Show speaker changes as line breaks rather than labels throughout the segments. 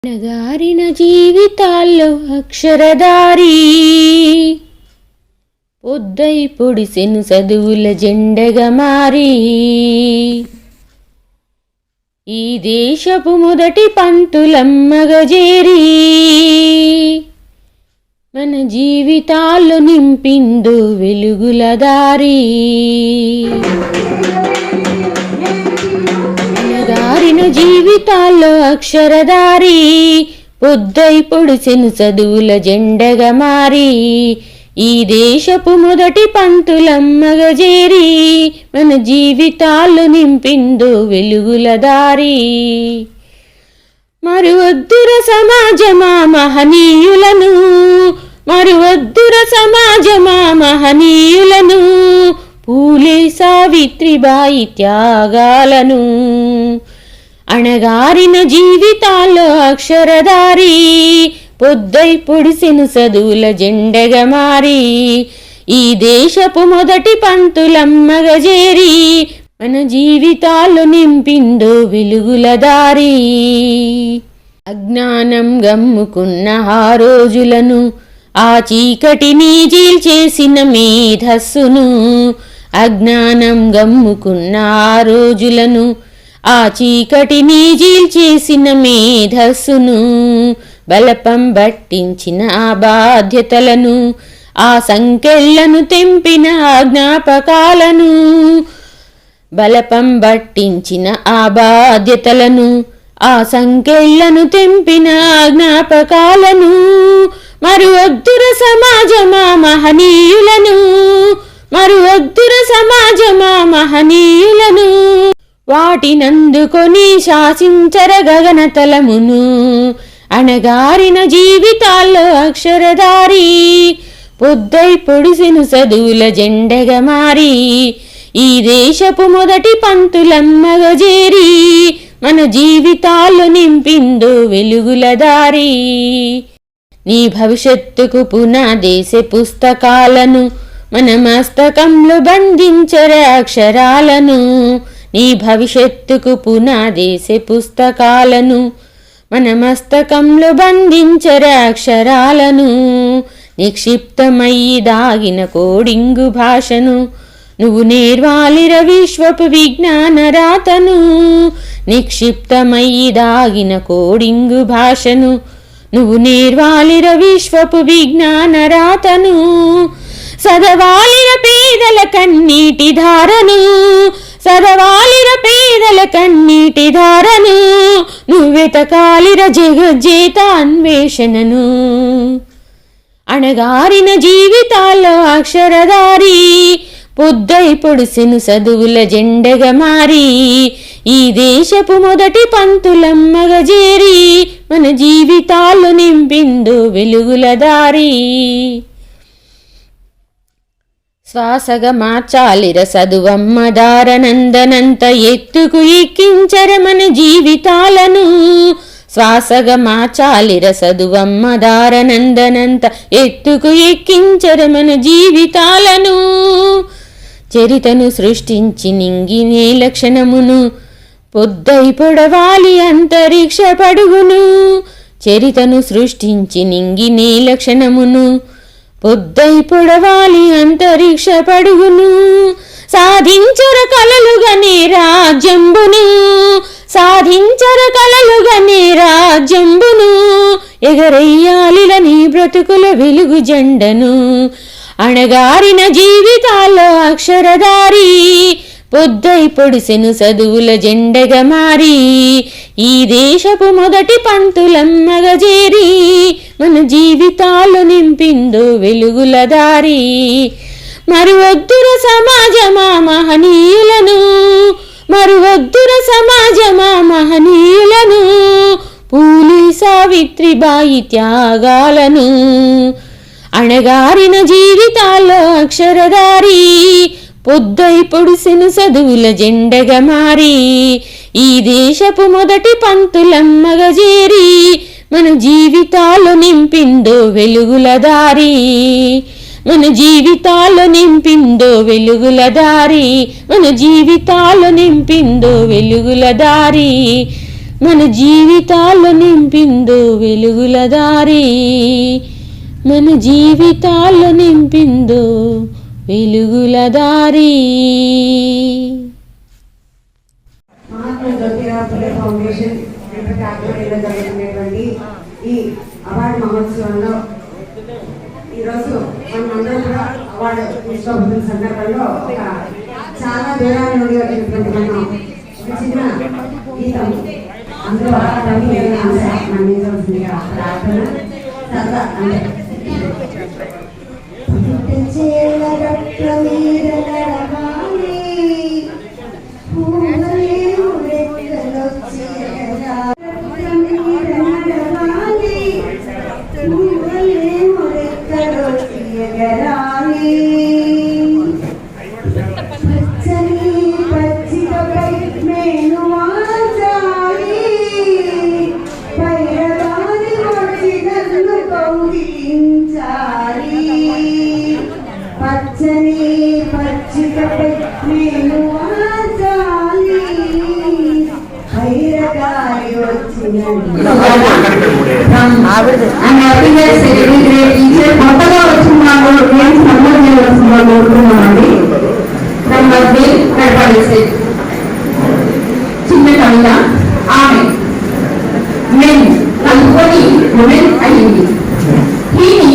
నగారిన జీవితాల్లో అక్షరధారి పొద్దై పొడిసెను చదువుల జెండగా మారి ఈ దేశపు మొదటి పంతులమ్మగా చేరి మన జీవితాల్లో నింపిందు వెలుగుల దారి. నగారిన జీవితాల్లో అక్షరధారి పొద్దై పొడిసెను చదువుల జెండగా మారి ఈ దేశపు మొదటి పంతులమ్మగా చేరి మన జీవితాల్లో నింపిందో వెలుగుల దారి. మరువద్దుర సమాజమా మహనీయులను, మరువద్దుర సమాజమా మహనీయులను, పూలే సావిత్రిబాయి త్యాగాలను. అణగారిన జీవితాల్లో అక్షరధారి పొద్దై పొడిసెను చదువుల జెండగా మారి ఈ దేశపు మొదటి పంతులమ్మగా చేరి మన జీవితాల్లో నింపిందో వెలుగుల దారి. అజ్ఞానం గమ్ముకున్న ఆ రోజులను, ఆ చీకటిని చీల్చేసిన మేధస్సును, అజ్ఞానం గమ్ముకున్న ఆ రోజులను, ఆ చీకటిని చీల్చేసిన మేధస్సును, బలపం బట్టించిన ఆ బాధ్యతలను, ఆ సంకెళ్లను తెంపిన ఆ జ్ఞాపకాలను, బలపం బట్టించిన ఆ బాధ్యతలను, ఆ సంకెళ్లను తెంపిన ఆ జ్ఞాపకాలను. మరువద్దుర సమాజమా మహనీయులను, మరువద్దుర సమాజమా మహనీయులను, వాటినందుకొని శాసించర గగనతలమును. అణగారిన జీవితాల్లో అక్షరధారి పొద్దై పొడిసెను చదువుల జెండగా మారి ఈ దేశపు మొదటి పంతులమ్మగా చేరి మన జీవితాల్లో నింపిందో వెలుగుల దారి. నీ భవిష్యత్తుకు పునాదేసే పుస్తకాలను మన మస్తకంలో బంధించరే అక్షరాలను. నీ భవిష్యత్తుకు పునాదేసే పుస్తకాలను మన మస్తకంలో బంధించరే అక్షరాలను. నిక్షిప్తమయ్యి దాగిన కోడింగు భాషను నువ్వు నేర్వాలిర విశ్వపు విజ్ఞాన రాతను. నిక్షిప్తమయ్యి దాగిన కోడింగు భాషను నువ్వు నేర్వాలిర విశ్వపు విజ్ఞాన రాతను. సదవాలిర పేదల కన్నీటి ధారను, సదవాలిర పేదల కన్నీటి ధారను, నువ్వెతకాలిర జగజ్జేత అన్వేషణను. అణగారిన జీవితాల్లో అక్షరధారి పొద్దై పొడిసెను చదువుల జెండగా మారి ఈ దేశపు మొదటి పంతులమ్మగా చేరి మన జీవితాల్లో నింపిందో వెలుగుల దారి. శ్వాసగా మార్చాలిర చదువమ్మ దారనందనంత ఎత్తుకు ఎక్కించర మన జీవితాలను. శ్వాసగా మార్చాలిర చదువమ్మ దారనందనంత ఎత్తుకు ఎక్కించర మన జీవితాలను. చరితను సృష్టించి నింగినే లక్షణమును పొద్దై పొడవాలి అంతరిక్ష పడుగును. చరితను సృష్టించి నింగినే లక్షణమును పొద్దై పొడవాలి అంతరిక్ష పడుగును. సాధించర కలలుగనే రాజ్యంబును, సాధించర కలలుగనే రాజ్యంబును, ఎగరయ్యాలిల నీ బ్రతుకుల వెలుగు జెండను. అణగారిన జీవితాల్లో అక్షరధారి పొద్దై పొడిసెను చదువుల జెండగా మారి ఈ దేశపు మొదటి పంతులమ్మగా చేరి మన జీవితాల్లో నింపిందో వెలుగుల దారి. మరువద్దుర సమాజమా మహనీయులను, మరువద్దుర సమాజమా మహనీయులను, పూలే సావిత్రిబాయి త్యాగాలను. అణగారిన జీవితాల్లో అక్షరధారి పొద్దై పొడిసెను చదువుల జెండగా మారి ఈ దేశపు మొదటి పంతులమ్మగా చేరి మన జీవితాల్లో నింపిందో వెలుగుల దారి. మన జీవితాల్లో నింపిందో వెలుగుల దారి, మన జీవితాల్లో నింపిందో వెలుగుల దారి. మన జీవితాల్లో నింపిందో వెలుగుల దారి, మన జీవితాల్లో నింపిందో వెలుగుల దారి.
మహాత్మా జ్యోతిరావు ఫులే ఫౌండేషన్ ఆధ్వర్యంలో జరుగుతున్నటువంటి ఈ అవార్డు మహోత్సవంలో ఈరోజు మనమందరం కూడా అవార్డు తీసుకోబోతున్న సందర్భంలో ఒక చాలా దూరాల నుండి వచ్చినటువంటి మనం ఒక చిన్న గీతం అందులో అందించవలసిందిగా ప్రార్థన సరదా పచ్చని పచ్చికపై నేను ఆచాలి హైరగారి కొత్తగా వచ్చిన వాళ్ళు నేను సంబంధం చేయవలసిన వాళ్ళు కోరుతున్నామండి. చిన్న కవిత ఆమె మెన్ కలుపుకొని ఉమెన్ అయ్యింది, హీని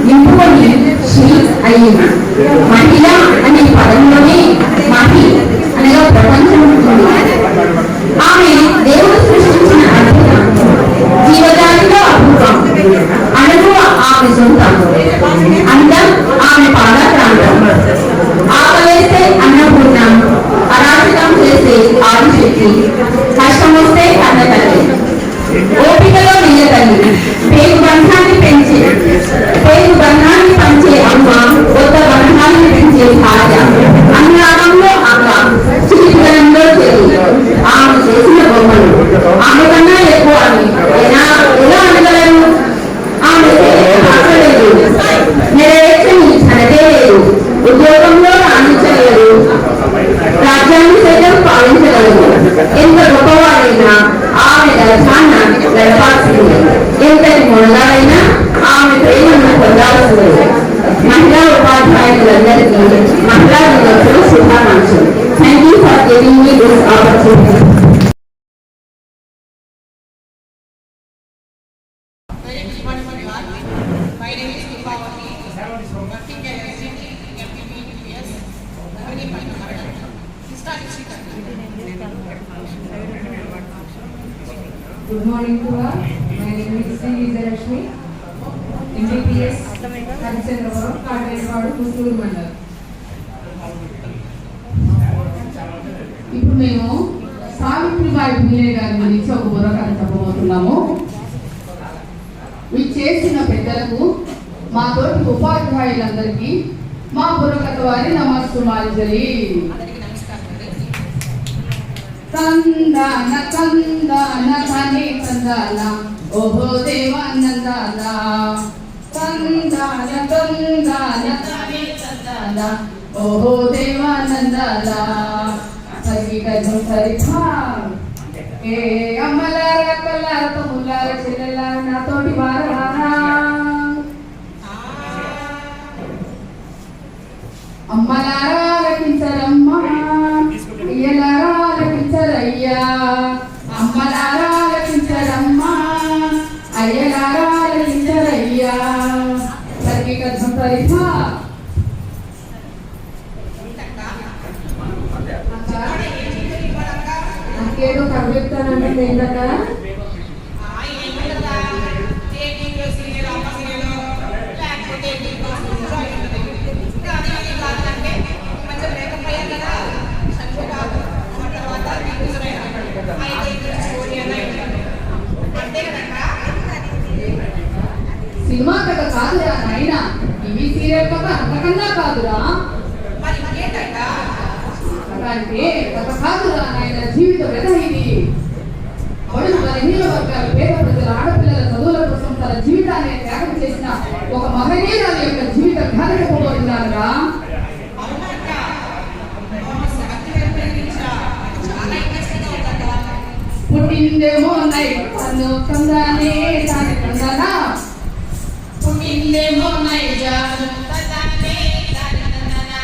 నింపుకొని షీ అయ్యింది. మహిళ అనే పదంలోనే మహి అనగా ప్రపంచం ఉంటుంది. ఆమె దేవుడు సృష్టించిన అద్భుతం, జీవజాతిలో అద్భుతం, అనుభవ ఆమె సొంతం, అందం ఆమె పాద ప్రాంతం, ఆకలేస్తే అన్నపూర్ణం, అరాచకం చేసే ఆదిశక్తి, కష్టం వస్తే కన్న తల్లి, ఓపికలో నిజ తల్లి, పేరు బంధాన్ని పెంచే అమ్మ, కొత్త బంధాన్ని పెంచే భార్య, అనురాగంలో అమ్మ, చిలిపితనంలో చెల్లి, ఆమె చేసిన బొమ్మలు ఆమె కన్నా ఎక్కువ అని ఎలా అనగలను? ఆమె ఆశలేదు, నెరవేర్చని ఘనతే లేదు, ఉద్యోగంలో రాణించలేదు, రాజ్యాన్ని సైతం పాలించగలదు. ఎంత గొప్పవాడైనా ఆమె రథాన్న గడపాల్సిందే, ఎంతటి మొదలైనా ఆమె ప్రేమను పొందాల్సిందే. మహిళా ఉపాధ్యాయులందరికీ మహిళా దినోత్సవ శుభాకాంక్షలు. Thank you for giving me this opportunity.
Good morning to all. My name is Sri Vijayalakshmi, MBBS, Harichandrapuram, Kadrepadu, Kusuru Mandal. ఇప్పుడు మేము సావిత్రిబాయి పూలే గారి గురించి ఒక బుర్రకథ చెప్పబోతున్నాము. ఇవి చేసిన పెద్దలకు, మా తోటి ఉపాధ్యాయులందరికీ మా బుర్రకథ వారి నమస్సుమాంజలి. కందాన కందాన కనే కందాన ఓహో దేవానందాన, కందాన కందాన కనే కందాన ఓహో దేవానందాన. సరిగజం సరిధా ఏ అమ్మలార అక్కలార తమ్ములార చెల్లెలార నాతోటి వారలారా, అమ్మలారా లకించరమ్మా, అయ్యలారా లకించరయ్యా, అమ్మలారా లకించరమ్మా, అయ్యలారా లకించరయ్యా. సరిగజం సరిధా నాకేదో కవి చెప్తానంటే ఏంటక్క? సినిమా కథ కాదురా నాయనా, టీవీ సీరియల్ కథ అంతకన్నా కాదురా. అంటే కథ కాదురా నాయన, జీవిత వ్యధ ఇది. బడుగు బలహీన వర్గాల పేద ప్రజల ఆడపిల్లల చదువుల కోసం తన జీవితాన్ని త్యాగం చేసిన ఒక మహనీయురాలి యొక్క జీవిత గాథ చెప్పబోతున్నానురా. పుట్టిన పుట్టిందేమో నైజాను తందానే తానే తందానా
పుట్టిందేమో నైజాను తందానే తానే తందానా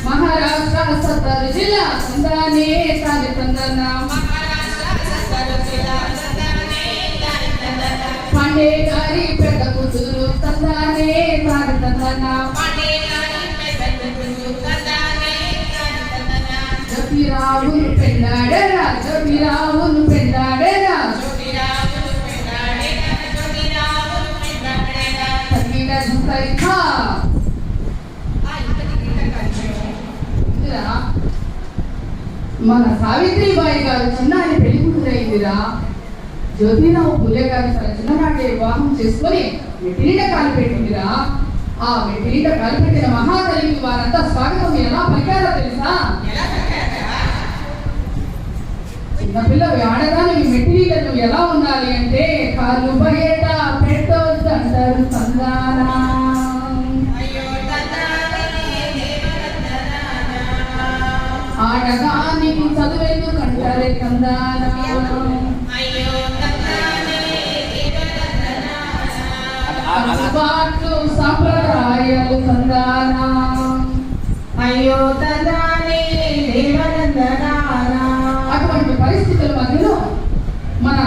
మహారాష్ట్ర సత్తర్ జిల్లా తందానే తానే తందానా
మహారాష్ట్ర సత్తర్ జిల్లా తందానే తానే తందానా
పాండే గారి పెద్ద కూతురు తందానే తానే తందానా
పాండే గారి పెద్ద కూతురు తందానే తానే తందానా
జపిరావును పెళ్ళాడేరా జపిరావును పెళ్ళాడేరా
జోగిరావును పెళ్ళాడేరా జోగిరావును పెళ్ళాడేరా
తగిన జుకై ఖా ఇందిరా, మన సావిత్రిబాయి గారు చిన్నారి పెళ్లి కూతురైందిరా. జ్యోతిరావు పులే గారు తన చిన్ననాటి వివాహం చేసుకొని మెట్టినిట కాలు పెట్టిందిరా. ఆ మెట్టినిట కాలు పెట్టిన మహాతల్లికి వారంతా స్వాగతం ఎలా పలికారో తెలుసా? చిన్నపిల్ల ఆడదాని మెట్టినిటను ఎలా ఉండాలి అంటే కాలు బయట పెట్టొద్దు అంటారు సందానా. ఆడదానికి చదువెందుకు అంటారే కందానా. పాటలు సంప్రదాయాలు కందానా.
అయ్యో తందానే దేవనందనానా.
అటువంటి పరిస్థితుల మధ్యలో మన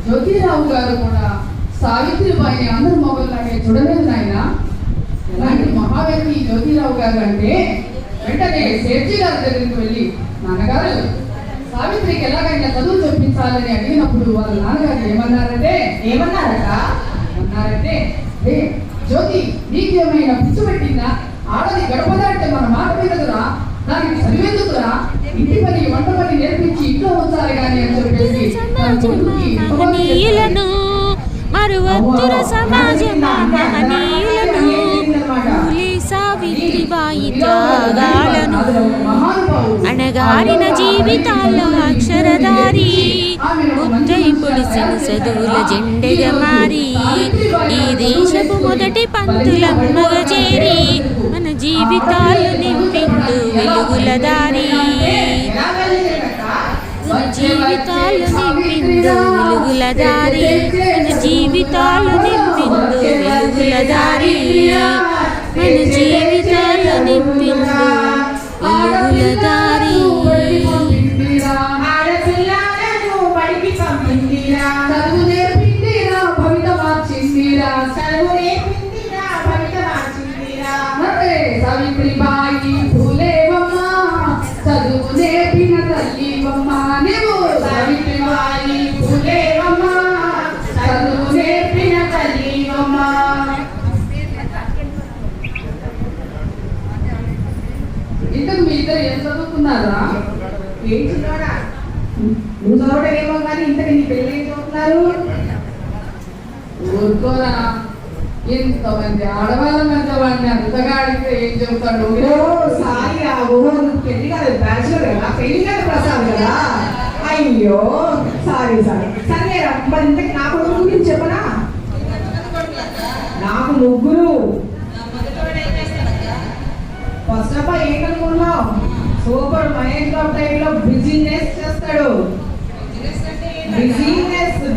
జ్యోతిరావు గారు కూడా సావిత్రిబాయిని అందరు మొగల్లాగే చూడలేదు నాయన. ఇలాంటి మహావ్యక్తి జ్యోతిరావు గారు అంటే వెంటనే సేర్జీ గారి దగ్గరికి వెళ్ళి, నాన్నగారు సావిత్రికి ఎలాగైనా చదువు చెప్పించాలని అడిగినప్పుడు వాళ్ళ నాన్నగారు ఏమన్నారంటే ఏమన్నారంటే ఏ జ్యోతి నీకేమైనా పిచ్చు పెట్టిందా? ఆడది గడప దాటితే మన మాట వినదురా, దానికి చదివేందుకురా, ఇంటి పని వంట పని నేర్పించి ఇంట్లో ఉంచాలి కానీ అని చెప్పేసి
మహనీయులను మరువత్తుర సమాజం మహనీయులను సావిత్రిబాయి త్యాగాలను అణగారిన జీవితాల్లో అక్షరధారి ముద్దై పొడిసిన చదువుల జెండెగా మారి ఈ దేశపు మొదటి పంతులమ్మగా చేరి మన జీవితాలు నింపిండు వెలుగుల దారి. మన జీవితాలు నింపిండు వెలుగుల దారి. మన జీవితాలు నింపిండు వెలుగుల దారి. మన జీవితాలు నింపిండు వెలుగుల దారి.
ఆడపిల్లను బడికి పంపిందిరా,
చదువు నేర్పిందిరా, భవిత మార్చిందిరా.
చదువు నేర్పిందిరా, భవిత మార్చిందిరా.
సావిత్రిబాయి పూలేవమ్మ, చదువు నేర్పిన తల్లివమ్మ. నీవు సావిత్రిబాయి పూలేవమ్మ, చదువు నేర్పిన తల్లివమ్మ. ఇంతకు మీ ఇద్దరు ఏం చదువుకున్నారా?
ఏం చిన్నోడా, నువ్వు చదవడమేమో కానీ ఇంతకు నీ పెళ్ళి ఏం చదువుతున్నారు?
ఊరుకోరా, ఇంతమంది ఆడవాళ్ళ మధ్య వాడిని అంతగా అడిగితే ఏం చెబుతాడు?
సారీ నువ్వు పెళ్లి కాదు, బ్యాచులర్ కదా, పెళ్లి కాదు ప్రసాద్ కదా. అయ్యో సారీ సరే. మరి ఇంతకు నా కొడుకు గురించి చెప్పనా? నాకు ముగ్గురు. ఫస్ట్ ఆఫ్ ఆల్ ఏంటనుకున్నావు? సూపర్ మహేష్ బాబు టైంలో బిజినెస్ చేస్తాడు.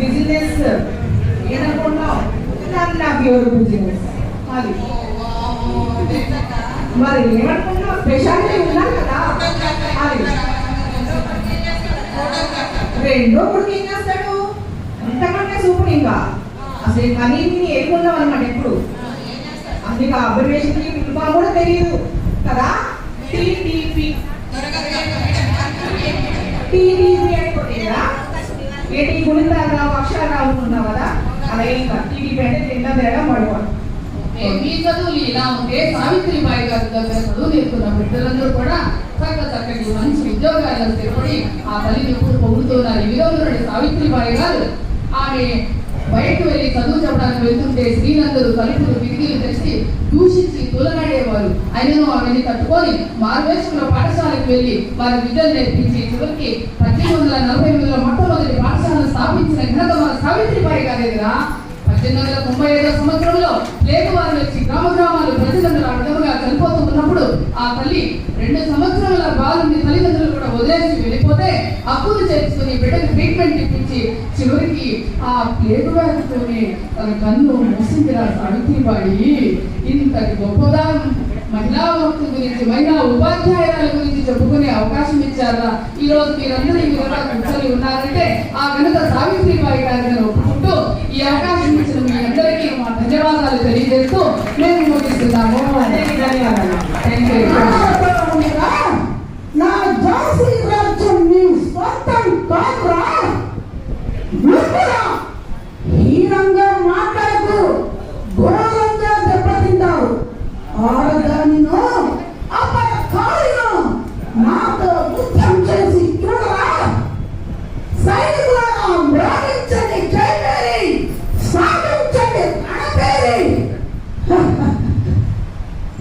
బిజినెస్ ఏదనుకున్నావు? నాకు ఎవరు బిజినెస్ అది. మరి ఏమనుకున్నావు? స్పెషాలిటీ ఉన్నారు కదా అది. రెండో కొడుకు ఏం చేస్తాడు? అంతకంటే సూపర్. ఇంకా అసలు కానీ ఏమున్నావు అనమాట ఎప్పుడు. అందుకే అబ్జర్వేషన్ ఇంకా కూడా తెలియదు కదా. టీడీపీ అయిపోతుంది కదా. ఏంటి గుణితారావు అక్షరారావు అనుకున్నావు కదా, అలా ఇంకా టీడీపీ అంటే తిన్న తేడా పడిపోదు.
మీ చదువులు ఇలా ఉంటే సావిత్రిబాయి గారి దగ్గర చదువు నేర్చుకున్న బిడ్డలందరూ కూడా చక్కటి మంచి ఉద్యోగాల్లో స్థిరపడి ఆ తల్లిని ఎప్పుడు పొగుడుతున్నారు. ఈ విధంగా సావిత్రిబాయి గారు ఆమె బయటకు వెళ్ళి చదువు చెప్పడానికి వెళ్తుంటే స్త్రీలందరూ తలుపులు కిటికీలు తెచ్చి దూషించి తూలనాడేవారు. అయినను ఆమెని తట్టుకొని మార్వేశ్వర పాఠశాలకు వెళ్ళి వారి విద్యలు నేర్పించి చివరికి 1848లో మొట్టమొదటి పాఠశాలను స్థాపించిన ఘనత మన సావిత్రిబాయి గారి దగ్గర 1895 సంవత్సరంలో ప్లేగు వారు వచ్చి గ్రామాలు ప్రజలందరూ ఆ విధముగా చనిపోతూ ఉన్నప్పుడు ఆ తల్లి 2 సంవత్సరాల బాలుని తల్లిదండ్రులు కూడా వదిలేసి వెళ్ళిపోతే అప్పులు చేసుకుని బిడ్డకు ట్రీట్మెంట్ ఇప్పించి చివరికి ఆ ప్లేగు వ్యాధితోనే తన కన్ను మూసిందిరా సావిత్రిబాయి. ఇంతటి గొప్పదా మహిళా భక్తు గురించి, మహిళా ఉపాధ్యాయురాల గురించి చెప్పుకునే అవకాశం ఇచ్చారా? ఈ రోజు మీరందరూ ఈ విధంగా కూర్చొని ఉన్నారంటే ఆ ఘనత సావిత్రిబాయి గారిని ఒప్పుకుంటూ ఈ అవకాశం ఇచ్చిన మీ అందరికీ మా ధన్యవాదాలు తెలియజేస్తూ మేము ముగిస్తున్నాము. ధన్యవాదాలు. Thank you.
నా జాసి రాజ్యం నీ స్వంతం కాదురా. హీనంగా మాట్లాడకు, ఘోరంగా దెబ్బతింటావు. ఆడదానిను అపరకాలను నాతో యుద్ధం చేసి చూడరా. సైనికులను మ్రోగించండి జైపేరి, సాగించండి కణపేరి.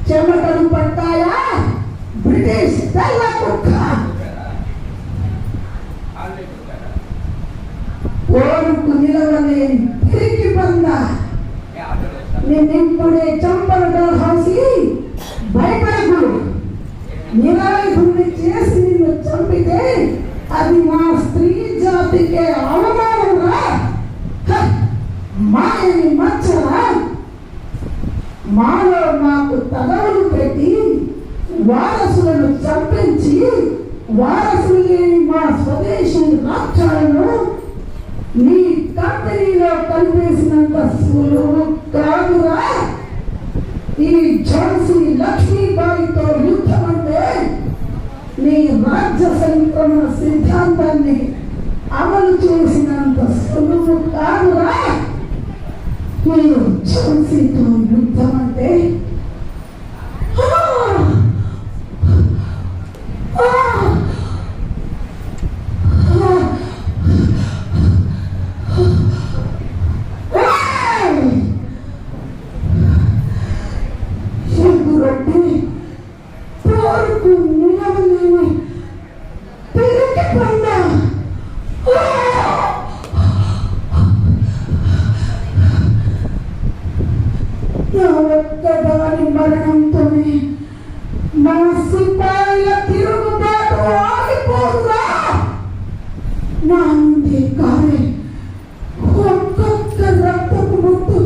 చెమటలు పడతాయా బ్రిటిష్ తెల్ల కుక్క? ఓరుకు నిలవలేని పిరికి పంద. నేనిప్పుడే చంపలు హాసి భయపడకు. నిరాయుధుని చేసి నిన్ను చంపితే అది మా స్త్రీ జాతికే అవమానం రా. మాయని మచ్చరా. మాలో మాకు తగవులు పెట్టి వారసులను చంపించి వారసులు లేని మా స్వదేశీ రాష్ట్రాలను నీ కంపెనీలో కలిపేసినంత సులువు కాదురా. ఈ ఝాన్సీ లక్ష్మీబాయితో యుద్ధం అంటే నీ రాజ్య సంక్రమణ సిద్ధాంతాన్ని అమలు చేసినంత సులువు కాదురా. ఈ ఝాన్సీతో యుద్ధం అంటే ఒక్కదాని మరణంతోనే మన సిపాయిల తిరుగుబాటు ఆగిపోదురా. నా నుండి కారే ఒక్కొక్క రక్తపు బొట్టు,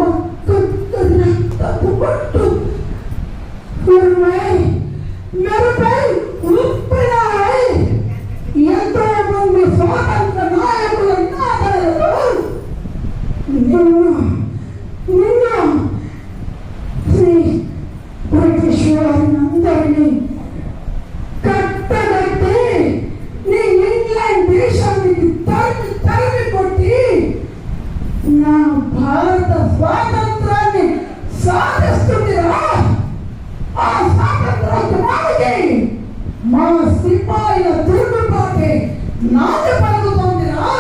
ఒక్కొక్క రక్తపు బొట్టు మెరుపై ఉప్పినాయి. ఎంతో మంది స్వాతంత్ర నాయకుల నాదరలో బ్రిటిష్ వారినందరినీ కట్టగట్టి నీ ఇంగ్లాండ్ దేశానికి తరిమి కొట్టి నా భారత స్వాతంత్రాన్ని సాధిస్తుందిరా. ఆ స్వాతంత్రానికి మా సిపాయిల తిరుగుబాటే నాది పలుకుతుందిరా.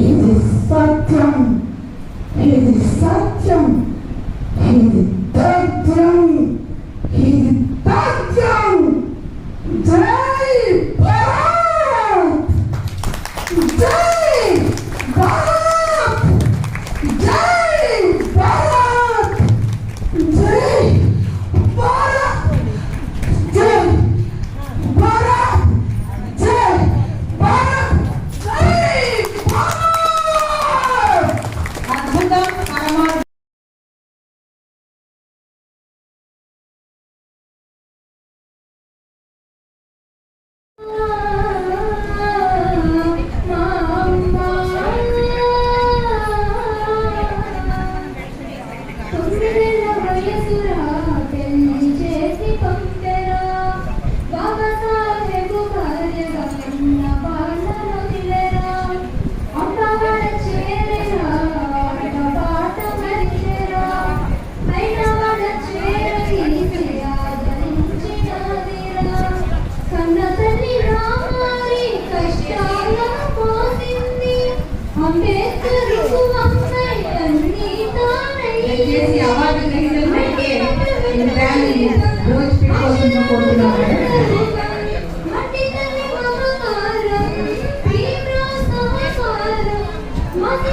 ఇది సత్యం, ఇది సత్యం, ఇది తథ్యం, ఇది తథ్యం. జై భారత్, జై భారత్, జై భారత్, జై భారత్, జై భారత్, జై భారత్, జై భారత్.
అద్భుతం. పరమాద్భుతం.
Mati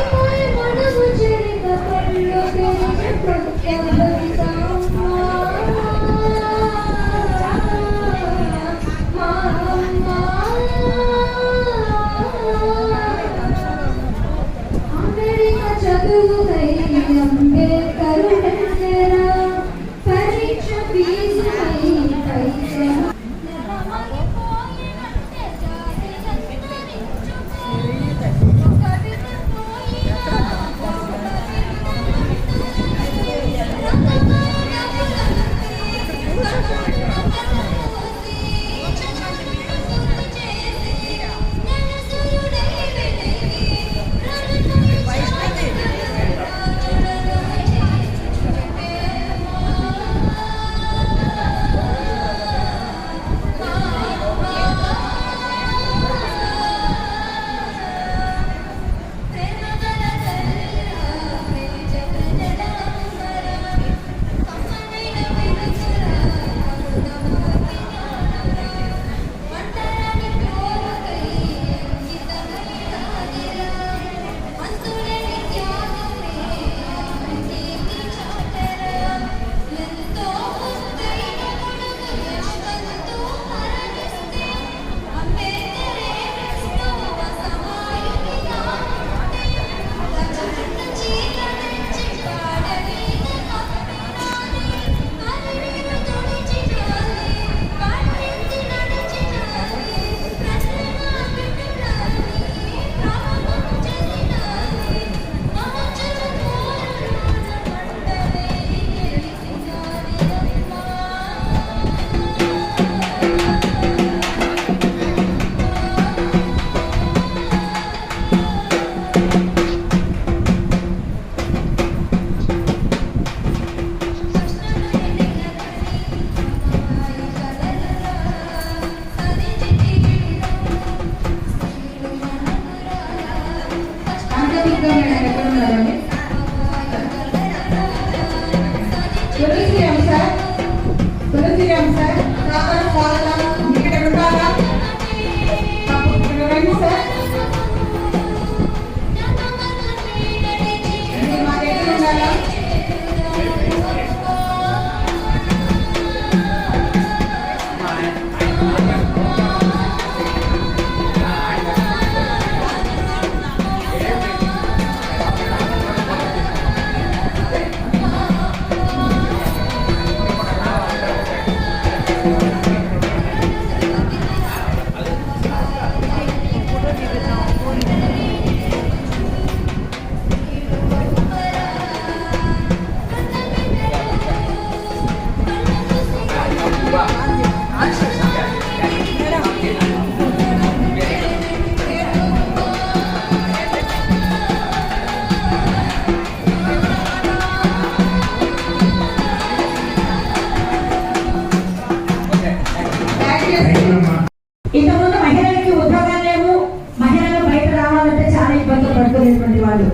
ఇంతకుముందు మహిళలకి ఉద్యోగాలు లేవు, మహిళలు బయట రావాలంటే చాలా ఇబ్బందులు పడుతున్నటువంటి వాళ్ళు.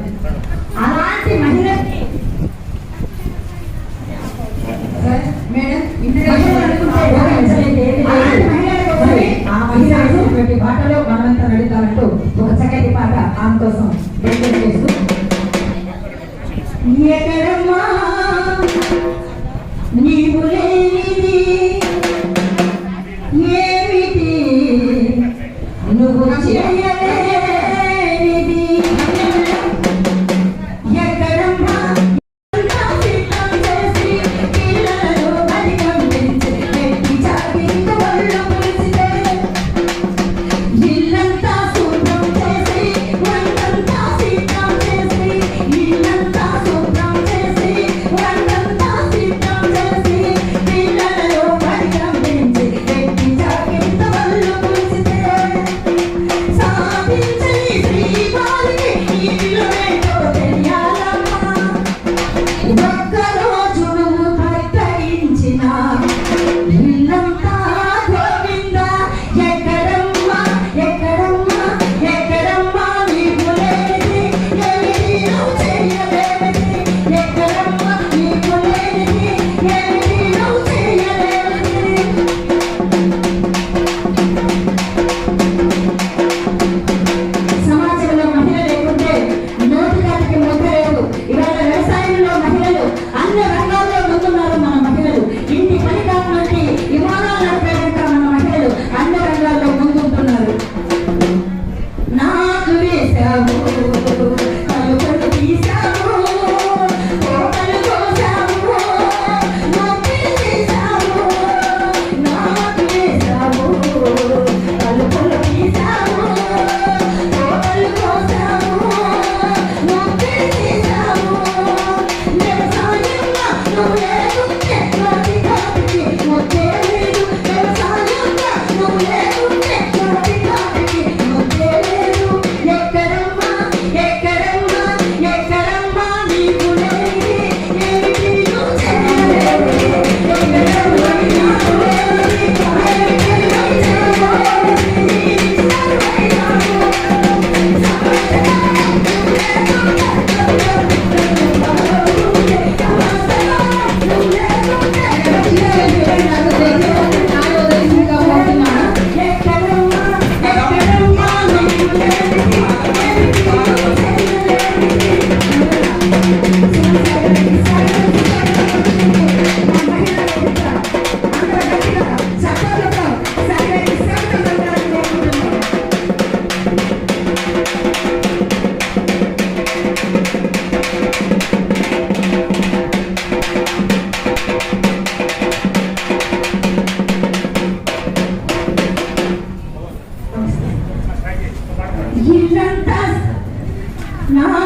అలాంటి మహిళలకి ఆ మహిళలు బాటలో మనమంతా నడుతామంటూ ఒక చక్కటి పాట ఆమె కోసం చేస్తూ ఎక్కడమ్మా నీవు లేనిది ఏమిటి నువ్వు చేయలేనిది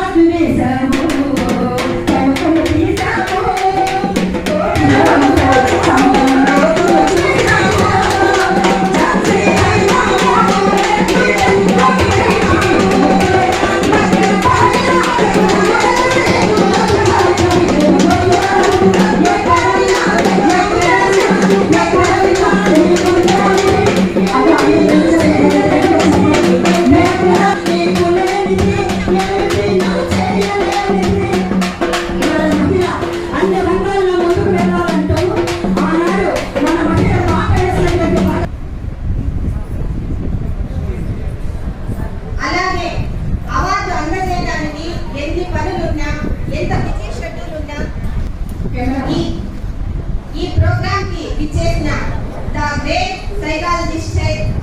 అన్ని రంగాల్లో ముందుకు వెళ్ళాలంటూ ఆనాడు మన మహిళ మాట్లాడేసినటువంటి
అలాగే అవార్డు అందజేయడానికి ఎన్ని పనులున్నా ఎంత బిజీ షెడ్యూల్ ఉన్నా ఈ ప్రోగ్రామ్ కి ఇచ్చేసిన the great psychologist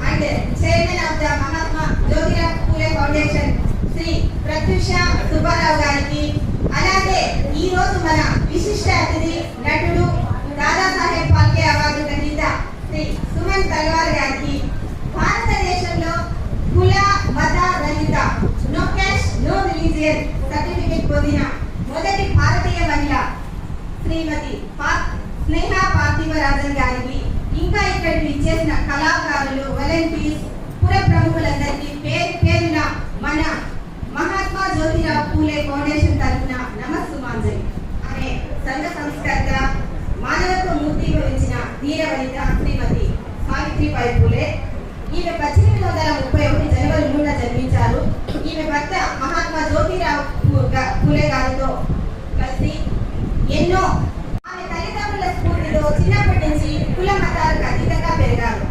and chairman of the Mahatma Jyotirao Phule foundation Shri Pratyusha Subbarao గారికి, అలాగే ఈ రోజు మన విశిష్ట అతిథి నటుడు దాదాసాహెబ్ ఫాల్కే అవార్డు గ్రహీత శ్రీ సుమన్ తల్వార్ గారికి, భారతదేశంలో కుల మత రహిత no cash no religion certificate పొందిన మొదటి భారతీయ మహిళ శ్రీమతి స్నేహ పార్థివరాజన్ గారికి, ఇంకా ఇక్కడికి ఇచ్చేసిన కళాకారులు, వాలంటీర్స్, పుర ప్రముఖులందరికీ పేరు పేరున మన మహాత్మా జ్యోతిరావు పూలే ఫౌండేషన్ తరఫున నమస్సుమాంజలి. అనే సంఘ సంస్కర్త, మానవత్వ మూర్తిగా ఇచ్చిన ధీరవనిత శ్రీమతి సావిత్రిబాయి పూలే. ఈమె 1831 జనవరి 3న జన్మించారు. ఈమె భర్త మహాత్మా జ్యోతిరావు పూలే గారితో కలిసి ఎన్నో ఆమె తల్లిదండ్రుల స్ఫూర్తితో చిన్నప్పటి నుంచి కుల మతాలకు అతీతంగా పెరిగారు.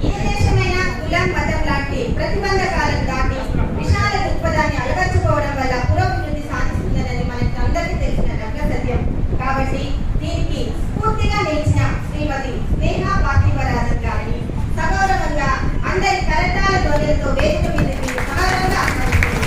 ఏ దేశమైనా కులం మతం లాంటి ప్రతిబంధకాలను దాటి విశాల దృక్పథాన్ని అలవర్చుకోవడం వల్ల పురోభివృద్ధి సాధిస్తుందని మనకి అందరికీ తెలిసిన నగ్న సత్యం. కాబట్టి దీనికి స్ఫూర్తిగా నిలిచిన శ్రీమతి స్నేహ పార్థివరాజన్ గారిని సగౌరవంగా అందరి కరతాల ధ్వనులతో వేదిక మీదకి సగౌరవంగా ఆహ్వానిస్తున్నారు.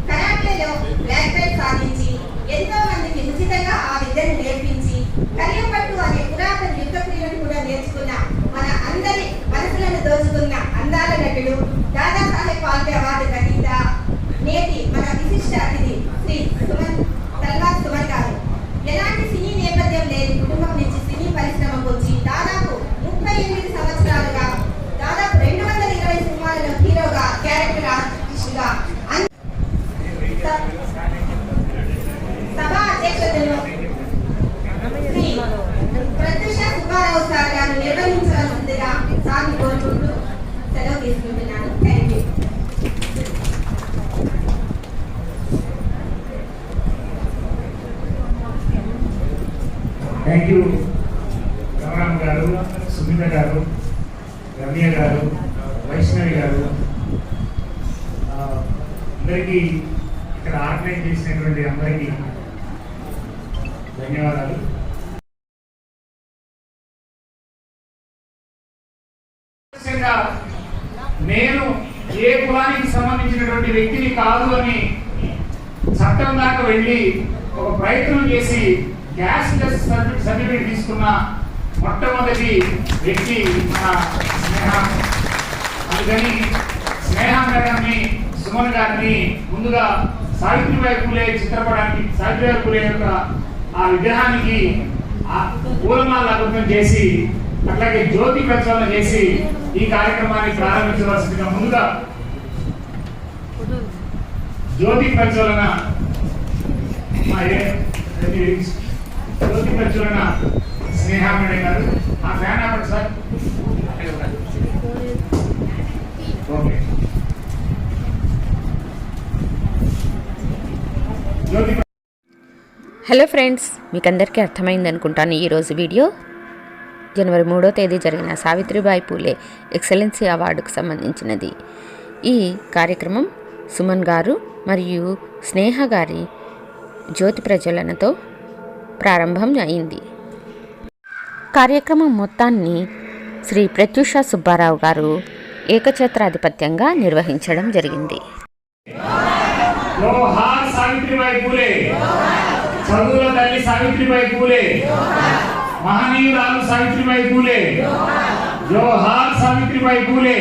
కరాటేలో బ్లాక్ బెల్ట్ సాధించి ఎంతో మందికి ఉచితంగా ఆ విద్యను నేర్పించి కరియపట్టు అనే పురాతన యుద్ధ క్రీడను కూడా నేర్చుకున్న మన అందరి మనసులను దోచుకున్న అందాల నటుడు దాదాసాహెబ్ ఫాల్కే అవార్డు గ్రహీత నేటి మన విశిష్ట అతిథి శ్రీ తల్వార్ సుమన్ గారు. ఎలాంటి సినీ నేపథ్యం లేని కుటుంబం నుంచి సినీ పరిశ్రమకు వచ్చి దాదాపు 38 సంవత్సరాలుగా దాదాపు 220 సినిమాలలో హీరోగా, క్యారెక్టర్ ఆర్టిస్టుగా, సభా అధ్యక్షతను శ్రీ ప్రత్యూష సుబ్బారావు సార్ గారు నిర్వహించవలసిందిగా సార్ని కోరుకుంటూ సెలవు తీసుకుంటున్నాను. Thank you.
Thank you Ramanamma గారు, సుమిత గారు, రమ్య గారు, వైష్ణవి గారు, అందరికీ ఇక్కడ ఆర్గనైజ్ చేసినటువంటి అందరికీ ధన్యవాదాలు. నేను ఏ కులానికి సంబంధించినటువంటి వ్యక్తిని కాదు అని చట్టం దాకా వెళ్ళి ఒక ప్రయత్నం చేసి గ్యాస్ సర్టిఫికేట్ తీసుకున్న మొట్టమొదటి వ్యక్తి మన స్నేహ. అందుకని స్నేహ మేడంని, సుమన్ గారిని ముందుగా సావిత్రిబాయి పూలే చిత్రపటానికి, సావిత్రిబాయి పూలే యొక్క ఆ విగ్రహానికి పూలమాల అభివృద్ధి చేసి అట్లాగే జ్యోతి ప్రజ్వలన చేసి ఈ కార్యక్రమాన్ని ప్రారంభించవలసిందిగా ముందుగా జ్యోతి ప్రజ్వలన జ్యోతి ప్రజ్వలన స్నేహ మేడం గారు. ఆ ఫ్యాన్ ఆపండి సార్. ఓకే. జ్యోతి.
హలో ఫ్రెండ్స్, మీకు అందరికీ అర్థమైంది అనుకుంటాను. ఈరోజు వీడియో జనవరి 3వ తేదీ జరిగిన సావిత్రిబాయి పూలే ఎక్సలెన్సీ అవార్డుకు సంబంధించినది. ఈ కార్యక్రమం సుమన్ గారు మరియు స్నేహ గారి జ్యోతి ప్రజ్వలనతో ప్రారంభం అయింది. కార్యక్రమం మొత్తాన్ని శ్రీ ప్రత్యూష సుబ్బారావు గారు ఏకఛత్రాధిపత్యంగా నిర్వహించడం జరిగింది.
జోహార్ సావిత్రిబాయి పూలే. చదువుల తల్లి సావిత్రిబాయి పూలే. మహనీయురాలు సావిత్రిబాయి పూలే. జోహార్ సావిత్రిబాయి పూలే.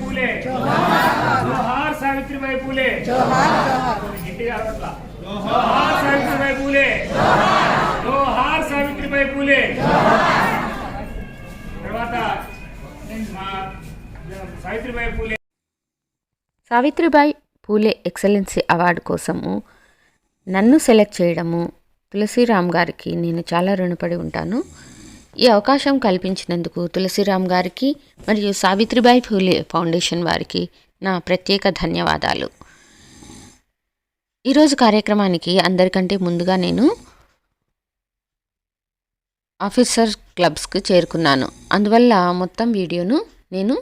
పూలే. జోహార్ సావిత్రిబాయి పూలే. గట్టిగా అరవట్లా. జోహార్ సావిత్రిబాయి పూలే. జోహార్ సావిత్రిబాయి పూలే. తర్వాత సావిత్రిబాయి పూలే.
సావిత్రిబాయి పూలే ఎక్సలెన్సీ అవార్డు కోసము నన్ను సెలెక్ట్ చేయడము తులసిరామ్ గారికి నేను చాలా రుణపడి ఉంటాను. ఈ అవకాశం కల్పించినందుకు తులసిరామ్ గారికి మరియు సావిత్రిబాయి పూలే ఫౌండేషన్ వారికి నా ప్రత్యేక ధన్యవాదాలు. ఈరోజు కార్యక్రమానికి అందరికంటే ముందుగా నేను ఆఫీసర్ క్లబ్స్కి చేరుకున్నాను. అందువల్ల మొత్తం వీడియోను నేను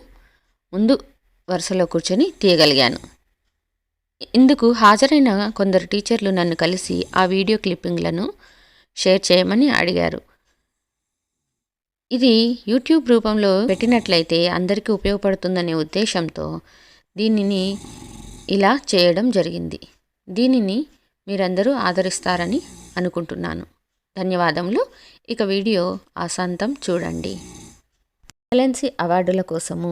ముందు వరుసలో కూర్చొని తీయగలిగాను. ఇందుకు హాజరైన కొందరు టీచర్లు నన్ను కలిసి ఆ వీడియో క్లిప్పింగ్లను షేర్ చేయమని అడిగారు. ఇది యూట్యూబ్ రూపంలో పెట్టినట్లయితే అందరికీ ఉపయోగపడుతుందనే ఉద్దేశంతో దీనిని ఇలా చేయడం జరిగింది. దీనిని మీరందరూ ఆదరిస్తారని అనుకుంటున్నాను. ధన్యవాదములు. ఇక వీడియో ఆశాంతం చూడండి. ఎక్సలెన్సీ అవార్డుల కోసము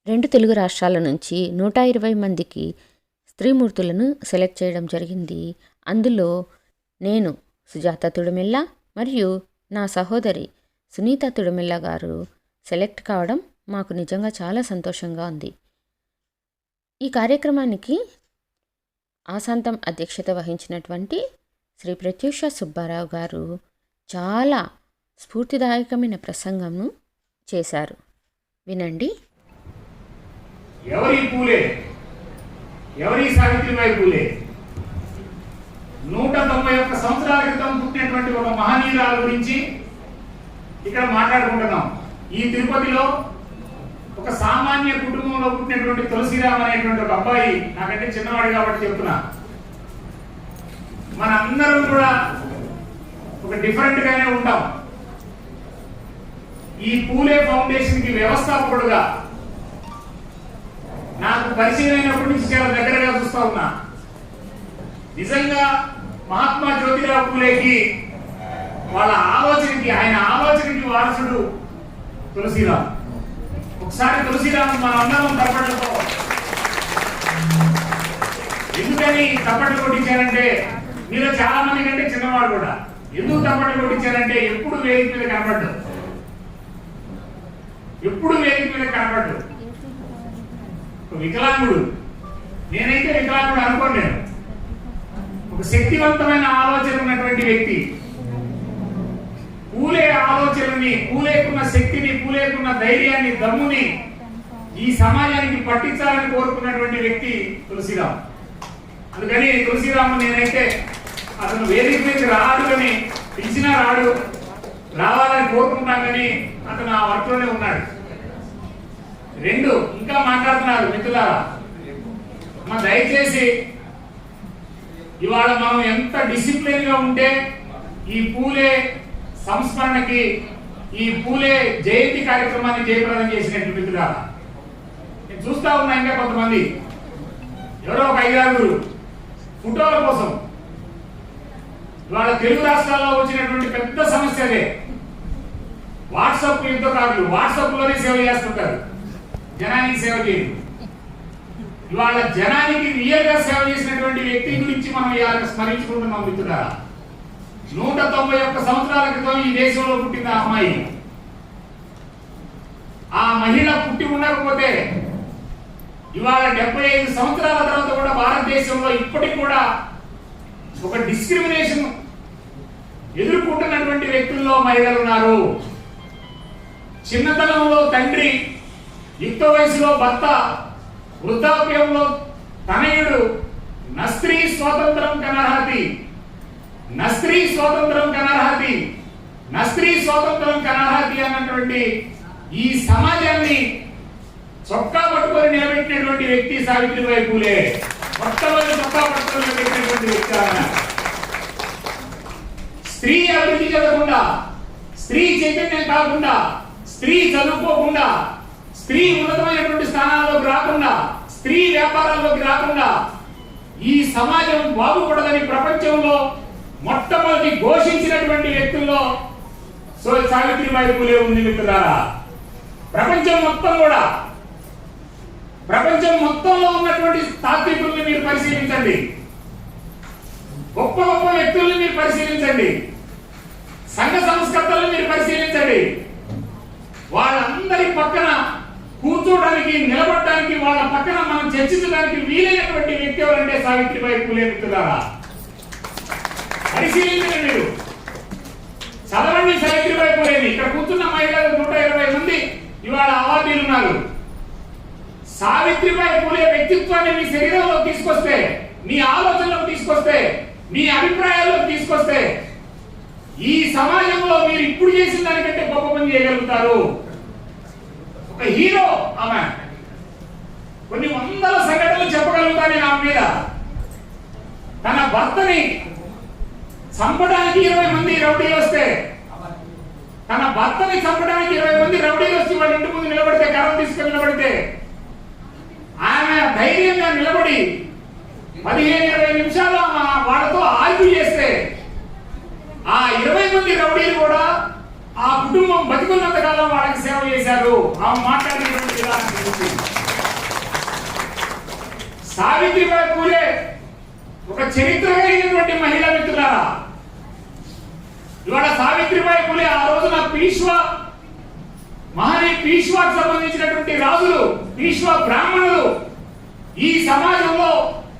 2 తెలుగు రాష్ట్రాల నుంచి 120 మందికి స్త్రీమూర్తులను సెలెక్ట్ చేయడం జరిగింది. అందులో నేను సుజాత తుడుమిళ్ళ మరియు నా సహోదరి సునీత తుడుమిళ్ళ గారు సెలెక్ట్ కావడం మాకు నిజంగా చాలా సంతోషంగా ఉంది. ఈ కార్యక్రమానికి ఆశాంతం అధ్యక్షత వహించినటువంటి శ్రీ ప్రత్యూష సుబ్బారావు గారు చాలా స్ఫూర్తిదాయకమైన ప్రసంగంను చేశారు. వినండి.
ఎవరి పూలే? ఎవరి సావిత్రిబాయి పూలే? 191 సంవత్సరాల క్రితం పుట్టినటువంటి ఒక మహనీయురాలు గురించి ఇక్కడ మాట్లాడుకుంటున్నాం. ఈ తిరుపతిలో ఒక సామాన్య కుటుంబంలో పుట్టినటువంటి తులసిరామ్ అనేటువంటి ఒక అబ్బాయి, నాకంటే చిన్నవాడు కాబట్టి చెప్తున్నా, మన అందరం కూడా ఒక డిఫరెంట్ గానే ఉంటాం. ఈ పూలే ఫౌండేషన్ కి వ్యవస్థాపకుడుగా నాకు పరిచయం అయినప్పటి నుంచి చాలా దగ్గరగా చూస్తా ఉన్నా. నిజంగా మహాత్మా జ్యోతిరావు పూలేకి వాళ్ళ ఆలోచనకి, ఆయన ఆలోచనకి వారసుడు తులసిరామ్. ఒకసారి తులసిరామ్ మన అందరం తప్పట్లతో ఎందుకని తప్పట్లు కొట్టించారంటే, మీలో చాలా మంది కంటే చిన్నవాడు కూడా ఎందుకు తప్పట్లు కొట్టించారంటే, ఎప్పుడు వేదిక మీద కనపడ్డు, ఎప్పుడు వేదిక మీద కనపడ్డు. వికలాంగుడు, నేనైతే వికలాంగుడు అనుకోలేను. ఒక శక్తివంతమైన ఆలోచన ఉన్నటువంటి వ్యక్తి, పూలే ఆలోచనని, పూలేకున్న శక్తిని, పూలేకున్న ధైర్యాన్ని, దమ్ముని ఈ సమాజానికి పట్టించాలని కోరుకున్నటువంటి వ్యక్తి తులసిరామ్. అందుకని తులసిరామ్ నేనైతే అతను వేదిక మీద రాడు అని పిలిచినా రాడు, రావాలని కోరుకుంటాం కానీ అతను ఆ వర్క్లోనే ఉన్నాడు. 2 ఇంకా మాట్లాడుతున్నారు మిత్రులారా. దయచేసి ఇవాళ మనం ఎంత డిసిప్లిన్ గా ఉంటే ఈ పూలే సంస్మరణకి, ఈ పూలే జయంతి కార్యక్రమాన్ని జయప్రదం చేసినట్టు మిత్రులారా. నేను చూస్తా ఉన్నా ఇంకా కొంతమంది ఎవరో ఒక 5-6 ఫోటోల కోసం ఇవాళ తెలుగు రాష్ట్రాల్లో వచ్చినటువంటి పెద్ద సమస్య అదే. వాట్సాప్ యుద్ధకారులు వాట్సాప్ లోనే సేవ చేస్తుంటారు, జనానికి సేవ చేయరు. ఇవాళ జనానికి రియల్ గా సేవ చేసినటువంటి వ్యక్తి గురించి మనం ఇవాళ స్మరించుకుంటున్నాం మిత్రులారా. 191 సంవత్సరాల క్రితం ఈ దేశంలో పుట్టిన అమ్మాయి. ఆ మహిళ పుట్టి ఉండకపోతే ఇవాళ 75 సంవత్సరాల తర్వాత కూడా భారతదేశంలో ఇప్పటికి కూడా ఒక డిస్క్రిమినేషన్ ఎదుర్కొంటున్నటువంటి వ్యక్తుల్లో మహిళలు ఉన్నారు. చిన్నతనంలో తండ్రి, యుక్త వయసులో భర్త, వృద్ధాప్యంలో తనయుడు, నస్త్రీ స్వాతంత్రం కనర్హతి, నస్త్రీ స్వాతంత్రం కనర్హతి. నస్త్రీ స్వాతంత్రం కనహాతి అన్నటువంటి ఈ సమాజాన్ని చొక్కా పట్టుకొని నిలబెట్టినటువంటి వ్యక్తి సావిత్రిబాయి పూలే. మొట్టమొదటి చొక్కా పట్టుకొని నిలబెట్టినటువంటి వ్యక్తి ఆమె. స్త్రీ అభివృద్ధి చెందకుండా, స్త్రీ చైతన్యం కాకుండా, స్త్రీ చదువుకోకుండా, స్త్రీ ఉన్నతమైనటువంటి స్థానాల్లోకి రాకుండా, స్త్రీ వ్యాపారాల్లోకి రాకుండా ఈ సమాజం బాగుపడదని ప్రపంచంలో మొట్టమొదటి ఘోషించినటువంటి వ్యక్తుల్లో సావిత్రిబాయి పూలే ఉంది మిత్రులారా. ప్రపంచం మొత్తంలో ఉన్నటువంటి తాత్వికుల్ని మీరు పరిశీలించండి, గొప్ప గొప్ప వ్యక్తుల్ని మీరు పరిశీలించండి, సంఘ సంస్కర్తలను మీరు పరిశీలించండి. వాళ్ళందరి పక్కన కూర్చోడానికి, నిలబడడానికి, వాళ్ళ పక్కన మనం చర్చించడానికి వీలైనటువంటి వ్యక్తి ఎవరంటే సావిత్రిబాయి పూలే మిత్రులారా. పరిశీలించండి మీరు, చదవండి సావిత్రిబాయి పూలేని. ఇక్కడ కూర్చున్న మహిళలు 120 మంది ఇవాళ అవార్డీలు ఉన్నారు. సావిత్రిబాయి పూలే వ్యక్తిత్వాన్ని మీ శరీరంలో తీసుకొస్తే, మీ ఆలోచనలోకి తీసుకొస్తే, మీ అభిప్రాయాల్లో తీసుకొస్తే ఈ సమాజంలో మీరు ఇప్పుడు చేసిన దానికంటే గొప్ప పని చేయగలుగుతారు. ఒక హీరో ఆమె. కొన్ని వందల సంఘటనలు చెప్పగలుగుతాను నేను ఆమె మీద. తన భర్తని చంపడానికి 20 మంది రౌడీలు వస్తే, తన భర్తని చంపడానికి 20 మంది రౌడీలు వచ్చి వాళ్ళ ఇంటి ముందు నిలబడితే, కర్ర తీసుకొని నిలబడితే ఆమె ధైర్యంగా నిలబడి 15-20 నిమిషాలు వాళ్ళతో ఆర్గ్యూ చేస్తే ఆ 20 మంది రౌడీలు కూడా ఆ కుటుంబం బతికున్నంత కాలం వాళ్ళకి సేవ చేశారు. ఆమె మాట్లాడినటువంటి విధానం గురించి. సావిత్రిబాయి పూలే ఒక చరిత్ర కలిగినటువంటి మహిళా మిత్రులారా. ఇవాళ సావిత్రిబాయి పూలే ఆ రోజున పీష్వాకు సంబంధించినటువంటి రాజులు, పీష్వా బ్రాహ్మణులు ఈ సమాజంలో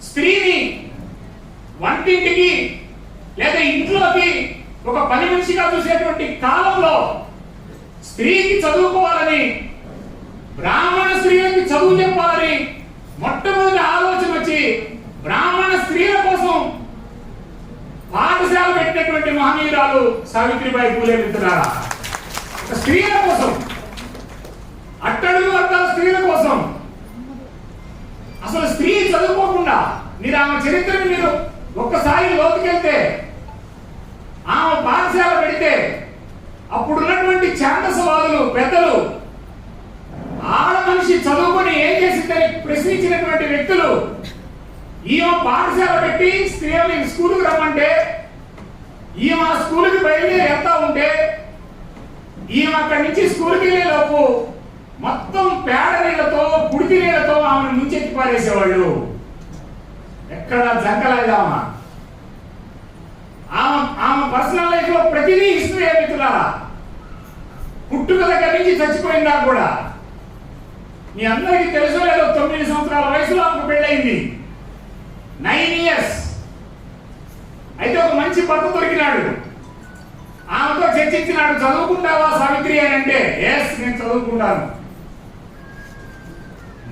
స్త్రీని వంటింటికి లేదా ఇంట్లోకి ఒక పని మనిషిగా చూసేటువంటి కాలంలో స్త్రీకి చదువుకోవాలని, బ్రాహ్మణ స్త్రీలకి చదువు చెప్పాలని మొట్టమొదటి ఆలోచన వచ్చి బ్రాహ్మణ స్త్రీల కోసం పాఠశాల పెట్టినటువంటి మహనీయురాలు సావిత్రిబాయి పూలే మిత్రులారా. ఒక స్త్రీల కోసం, అట్టడుగు వర్గాల స్త్రీల కోసం. అసలు స్త్రీ చదువుకోకుండా మీరు ఆమె చరిత్రను మీరు ఒక్కసారి లోతుకెళ్తే, ఆమె పాఠశాల పెడితే అప్పుడున్నటువంటి ఛాందసవాదులు పెద్దలు ఆడ మనిషి చదువుకొని ఏం చేసిందని ప్రశ్నించినటువంటి వ్యక్తులు ఈమె పాఠశాల పెట్టి స్త్రీలని స్కూలుకి రమ్మంటే ఈమె స్కూలుకి బయలుదేరి వెళ్తా ఉంటే ఈమె అక్కడి నుంచి స్కూల్కి వెళ్ళే లోపు మొత్తం పేడ నీళ్లతో, పుడితి నీళ్లతో ఆమెను ముంచెత్తి పారేసేవాళ్ళు. ఎక్కడ జంకలేదామా. ఆమె పర్సనల్ లైఫ్ లో ప్రతిదీ హిస్టరీ మిత్రులారా. పుట్టుక దగ్గర నుంచి చచ్చిపోయిందా కూడా. మీ అందరికీ తెలుసో లేదో 9 సంవత్సరాల వయసులో ఆమెకు పెళ్ళయింది. 9 years. అయితే ఒక మంచి భర్త దొరికినాడు. ఆమెతో చర్చించినాడు, చదువుకుంటావా సావిత్రి అని అంటే, ఎస్ నేను చదువుకుంటాను.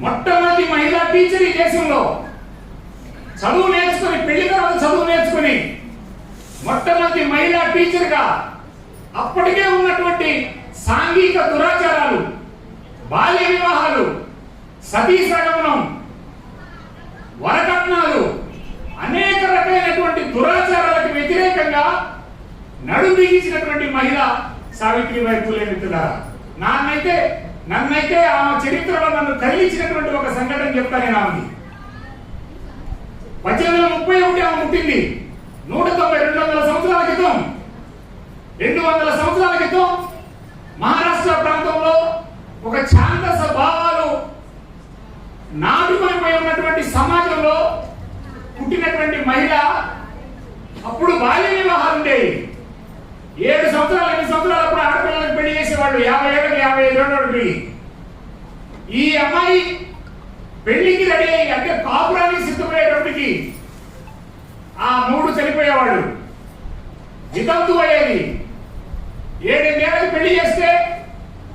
మొట్టమొదటి మహిళా టీచర్ ఈ దేశంలో. చదువు నేర్చుకుని, పెళ్లి తర్వాత చదువు నేర్చుకుని మొట్టమొదటి మహిళా టీచర్ గా అప్పటికే ఉన్నటువంటి సాంఘిక దురాచారాలు, బాల్య వివాహాలు, సతీ సగమనం, వరకట్నాలు, అనేక రకమైనటువంటి దురాచారాలకు వ్యతిరేకంగా నడుం బిగించినటువంటి మహిళ సావిత్రిబాయి పూలే మిత్రులారా. నన్నైతే ఆమె చరిత్రలో నన్ను కదిలించినటువంటి ఒక సంఘటన చెప్తాను నేను. ఆమెది 1831 ఆమె పుట్టింది. 190-200 సంవత్సరాల క్రితం, 200 సంవత్సరాల క్రితం మహారాష్ట్ర ప్రాంతంలో ఒక ఛాందస భావాలు నాటుకొని ఉన్నటువంటి సమాజంలో పుట్టినటువంటి మహిళ. అప్పుడు బాల్య వివాహాలు ఉండేవి. 7 సంవత్సరాలు 8 సంవత్సరాలప్పుడు ఆడపిల్లలకు పెళ్లి చేసేవాళ్ళు. 50 ఏళ్ళకి 55 ఏళ్ళకి. ఈ అమ్మాయి పెళ్లికి రెడీ అయ్యి, అంటే కాపురానికి సిద్ధమయ్యేటప్పటికి ఆ 3 చనిపోయేవాడు. వితంతు అయ్యేది. 7 ఏళ్ళకి పెళ్లి చేస్తే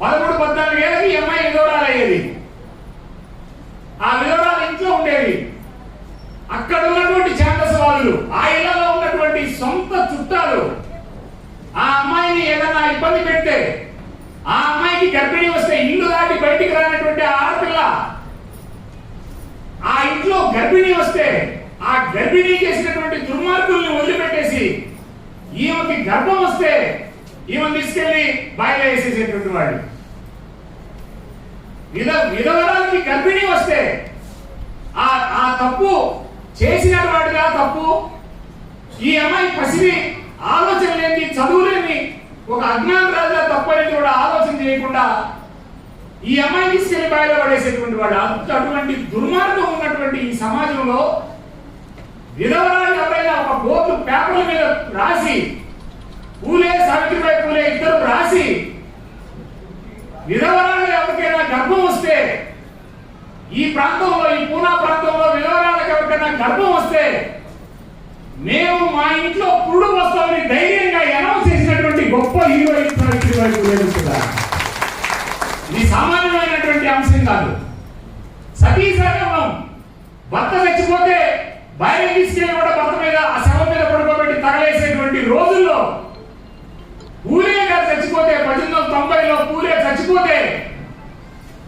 13-14 ఏళ్ళకి ఈ అమ్మాయి విధవరాలు అయ్యేది. ఆ విధవరాలు ఇంట్లో ఉండేది. అక్కడ ఉన్నటువంటి ఛాందసవాదులు, ఆ ఇళ్లలో ఉన్నటువంటి సొంత చుట్టాలు, ఆ అమ్మాయిని ఏదన్నా ఇబ్బంది పెడితే, ఆ అమ్మాయికి గర్భిణీ వస్తే ఇల్లు దాటి బయటికి రానటువంటి ఆడపిల్ల ఆ ఇంట్లో గర్భిణీ వస్తే ఆ గర్భిణీ చేసినటువంటి దుర్మార్గుల్ని వదిలిపెట్టేసి ఈమెకి గర్భం వస్తే ఈమెను తీసుకెళ్లి బాయిలో వేసేసేటువంటి వాడు. విధవరాలకి గర్భిణీ వస్తే ఆ తప్పు చేసిన వాడుగా తప్పు. ఈ అమ్మాయి పసివి ఆలోచన లేని, చదువు లేని ఒక అజ్ఞానరాజుగా తప్పు అనేది కూడా ఆలోచన చేయకుండా ఈ అమ్మాయిని తీసుకెళ్లి బాయిలో పడేసేటువంటి వాడు. అటువంటి దుర్మార్గం ఉన్నటువంటి ఈ సమాజంలో విధవరాలు ఎవరైనా ఒక బోర్డు పేపర్ల మీద రాసి, పూలే సావిత్రిబాయి పూలే ఇద్దరు రాసి, విధవరాలు ఎవరికైనా గర్భం వస్తే, ఈ ప్రాంతంలో, ఈ పూనా ప్రాంతంలో విధవరాలకు ఎవరికైనా గర్భం వస్తే మేము మా ఇంట్లో పురుడు వస్తామని ధైర్యంగా అనౌన్స్ చేసినటువంటి గొప్ప హీరోయిన్ సావిత్రిబాయి పూలే. ఇది సామాన్యమైనటువంటి అంశం కాదు. సతీ సహగమనం, భర్త చచ్చిపోతే బయట తీసుకెళ్లి కూడా భర్త మీద ఆ శవం మీద పడుకోబెట్టి తగలేసేటువంటి రోజుల్లో పూలే గారు చచ్చిపోతే, 1890లో పూలే చచ్చిపోతే,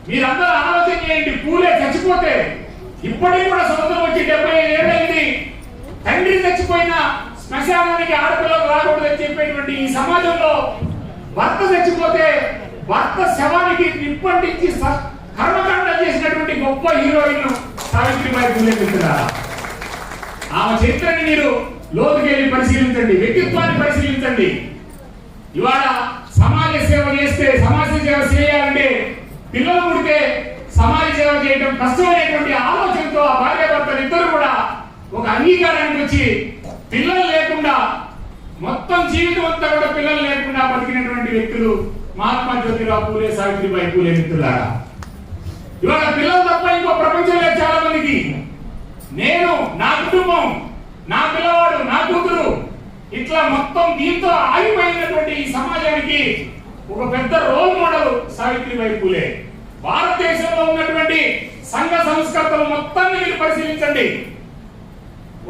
మీరందరూ ఆలోచన చేయండి. పూలే చచ్చిపోతే ఇప్పటికి కూడా స్వతంత్రం వచ్చి 75 ఏళ్ళైంది. తండ్రి చచ్చిపోయిన శ్మశానానికి ఆడపిల్లలు రాకూడదని చెప్పేటువంటి ఈ సమాజంలో భర్త చచ్చిపోతే భర్త శవానికి నిప్పంటించి కర్మకాండ చేసినటువంటి గొప్ప హీరోయిన్ సావిత్రిబాయి పూలే మిత్రులారా. ఆమె చరిత్రని మీరు లోతుకెళ్ళి పరిశీలించండి, వ్యక్తిత్వాన్ని పరిశీలించండి. ఇవాళ సమాజ సేవ చేస్తే, సమాజ సేవ చేయాలంటే పిల్లలు పుడితే సమాజ సేవ చేయడం కష్టమైనటువంటి ఆలోచనతో ఆ భార్యాభర్తలు ఇద్దరు కూడా ఒక అంగీకారానికి వచ్చి పిల్లలు లేకుండా మొత్తం జీవితం అంతా కూడా పిల్లలు లేకుండా బతికినటువంటి వ్యక్తులు మహాత్మా జ్యోతిరావు పూలే, సావిత్రిబాయి పూలే మిత్రులారా. ఇవాళ పిల్లలు తప్ప ఇంకో ప్రపంచం లేదు చాలా మందికి. నేను, నా కుటుంబం, నా పిల్లవాడు, నా కూతురు, ఇట్లా మొత్తం దీంతో ఆగిపోయినటువంటి ఈ సమాజానికి ఒక పెద్ద రోల్ మోడల్ సావిత్రిబాయి పూలే. భారతదేశంలో ఉన్నటువంటి సంఘ సంస్కర్తలు మొత్తాన్ని మీరు పరిశీలించండి.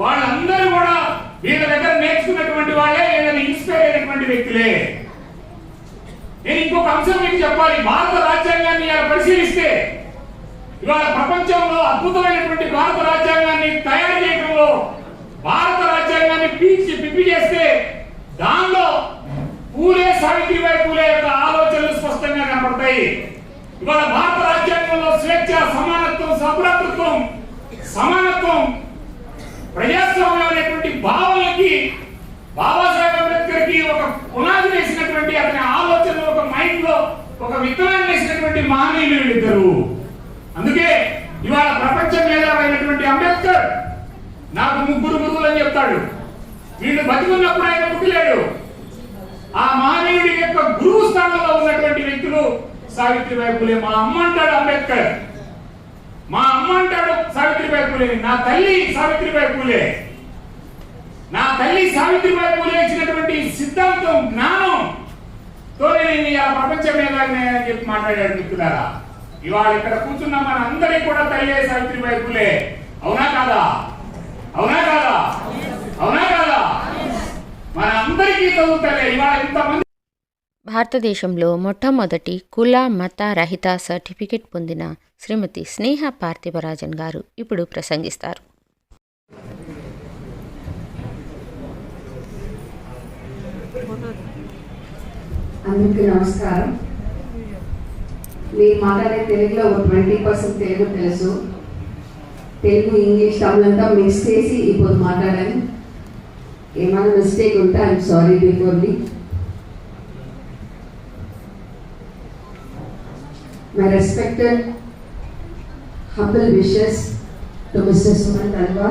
వాళ్ళందరూ కూడా వీళ్ళ దగ్గర నేర్చుకున్నటువంటి వాళ్ళే, వీళ్ళని ఇన్స్పైర్ అయినటువంటి వ్యక్తులే. నేను ఇంకొక అంశం మీకు చెప్పాలి. భారత రాజ్యాంగాన్ని పరిశీలిస్తే ఇవాళ ప్రపంచంలో అద్భుతమైనటువంటి భారత రాజ్యాంగాన్ని తయారు చేయడంలో, భారత రాజ్యాంగాన్ని పిప్పి చేస్తే దానిలో పూలే, సావిత్రిబాయి పూలే యొక్క ఆలోచనలు స్పష్టంగా కనపడతాయి. ఇవాళ భారత రాజ్యాంగంలో స్వేచ్ఛ, సమానత్వం, సభ్రతత్వం, సమానత్వం, ప్రజాస్వామ్యం అనేటువంటి భావనకి బాబాసాహెబ్ అంబేద్కర్ కి ఒక పునాది వేసినటువంటి, అతని ఆలోచనలు ఒక మైండ్ లో ఒక విత్తనాన్ని వేసినటువంటి మహనీయులు వీళ్ళిద్దరు. అందుకే ఇవాళ ప్రపంచ మేధావైనటువంటి అంబేద్కర్ నాకు 3 గురువులు అని చెప్తాడు. వీళ్ళు బతికున్నప్పుడు ఆయన పుట్టలేడు. ఆ మహనీయుడి యొక్క గురువు స్థానంలో ఉన్నటువంటి వ్యక్తులు సావిత్రిబాయి పూలే. మా అమ్మ అంటాడు అంబేద్కర్, మా అమ్మ అంటాడు సావిత్రిబాయి పూలే. నా తల్లి సావిత్రిబాయి పూలే. నా తల్లి సావిత్రిబాయి పూలే ఇచ్చినటువంటి సిద్ధాంతం, జ్ఞానంతో నేను ఆ ప్రపంచ మేధావిని అని చెప్పి మాట్లాడాడు మిత్రులారా. ఇవాళ ఇక్కడ కూర్చున్న మన అందరికీ కూడా తల్లి సావిత్రిబాయి పూలే. అవునా కాదా? అవునా కాదా? అవునా కాదా? మన అందరికీ చదువుతాలే. ఇవాళ ఇంతమంది
భారతదేశంలో మొట్టమొదటి కుల మత రహిత సర్టిఫికెట్ పొందిన శ్రీమతి స్నేహ పార్థివరాజన్ గారు ఇప్పుడు ప్రసంగిస్తారు.
అందరికీ నమస్కారం. మీరు మాట్లాడే తెలుగులో 20% తెలుగు తెలుసు. తెలుగు, ఇంగ్లీష్, తమిళ అంతా మిక్స్ చేసి ఇప్పుడు మాట్లాడాను. ఏమైనా మిస్టేక్ ఉంటే I'm sorry beforely. My respected humble wishes to Mr. Sumant Talwar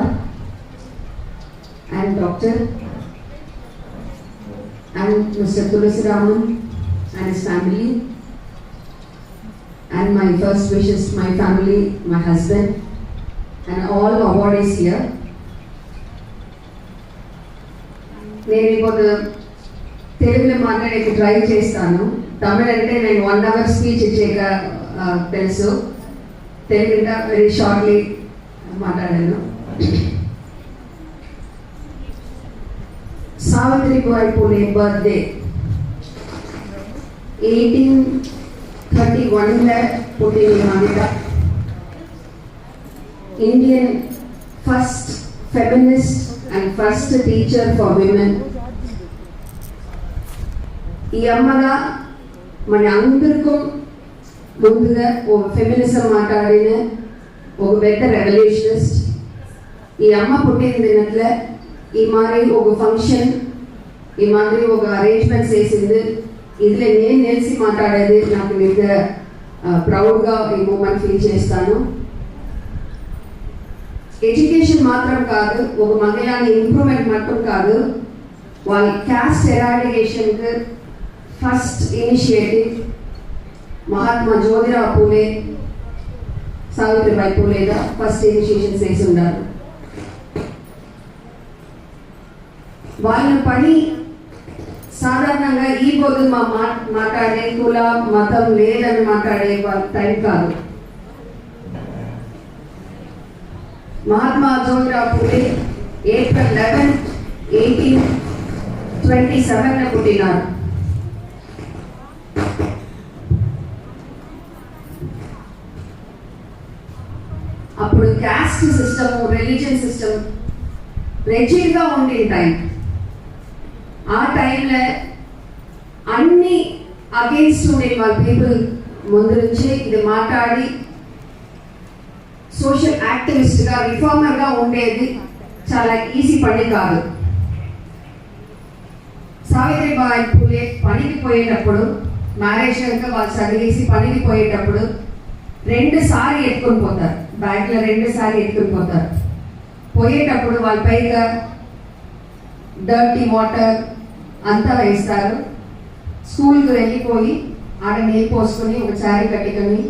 and Dr. and Mr. Tulsi Raman and his family, and my first wishes to my family, my husband and all awardees here. నేను ఇప్పుడు తెలుగులో మాట్లాడేకి try చేస్తాను. తమిళ అంటే నేను 1 hour speech ఇచ్చేక తెలుసు. Telugu very shortly మాట్లాడాను. Savitribai Phule birthday 1831 పుట్టిన మహిళ, Indian first feminist and first teacher for women. ఈ అమ్మగా మన అందరికీ ముందుగా ఒక ఫెమినిజం మాట్లాడిన ఒక పెద్ద రెవల్యూషనిస్ట్. ఈ అమ్మ పుట్టిన దినట్ల ఈ మాదిరి ఒక ఫంక్షన్, ఈ మాదిరి ఒక అరేంజ్మెంట్స్ చేసింది. ఇదిలో నేను నిలిచి మాట్లాడేది నాకు మీద ప్రౌడ్గా ఈ మూమెంట్ ఫీల్ చేస్తాను. ఎడ్యుకేషన్ మాత్రం కాదు, ఒక మహిళని ఇంప్రూవ్మెంట్ మాత్రం కాదు, వాళ్ళ క్యాస్ట్ ఎరాడికేషన్కి ఫస్ట్ ఇనిషియేటివ్ మహాత్మా జ్యోతిరావు పూలే, సావిత్రిబాయి పూలేగా ఫస్ట్ ఇనిషియేషన్ చేసి ఉన్నారు. వాళ్ళ పని సాధారణంగా ఈ పొద్దు మాట్లాడే కుల మతం లేదని మాట్లాడే వాళ్ళ టైం కాదు. మహాత్మా జ్యోతిరావు పూలే ఏప్రిల్ 11, 1827 పుట్టినారు. అప్పుడు క్యాస్ట్ సిస్టమ్, రిలీజియన్ సిస్టమ్ రెజిడ్గా ఉండే టైం. ఆ టైంలో అన్ని అగేన్స్ట్ ఉండే వాళ్ళ పీపుల్ ముందు నుంచి ఇది మాట్లాడి సోషల్ యాక్టివిస్ట్గా, రిఫార్మర్గా ఉండేది చాలా ఈజీ పని కాదు. సావిత్రిబాయి పూలే పనికి పోయేటప్పుడు, మ్యారేజ్ కనుక వాళ్ళు చదివేసి పనికి పోయేటప్పుడు 2 సార్లు ఎత్తుకొని పోతారు, బ్యాగ్లో 2 సార్లు ఎత్తుకొని పోతారు. పోయేటప్పుడు వాళ్ళ పైగా డర్టీ వాటర్ అంతా వేస్తారు. స్కూల్కి వెళ్ళిపోయి ఆడ నీళ్ళు పోసుకొని ఒక చారీ కట్టుకొని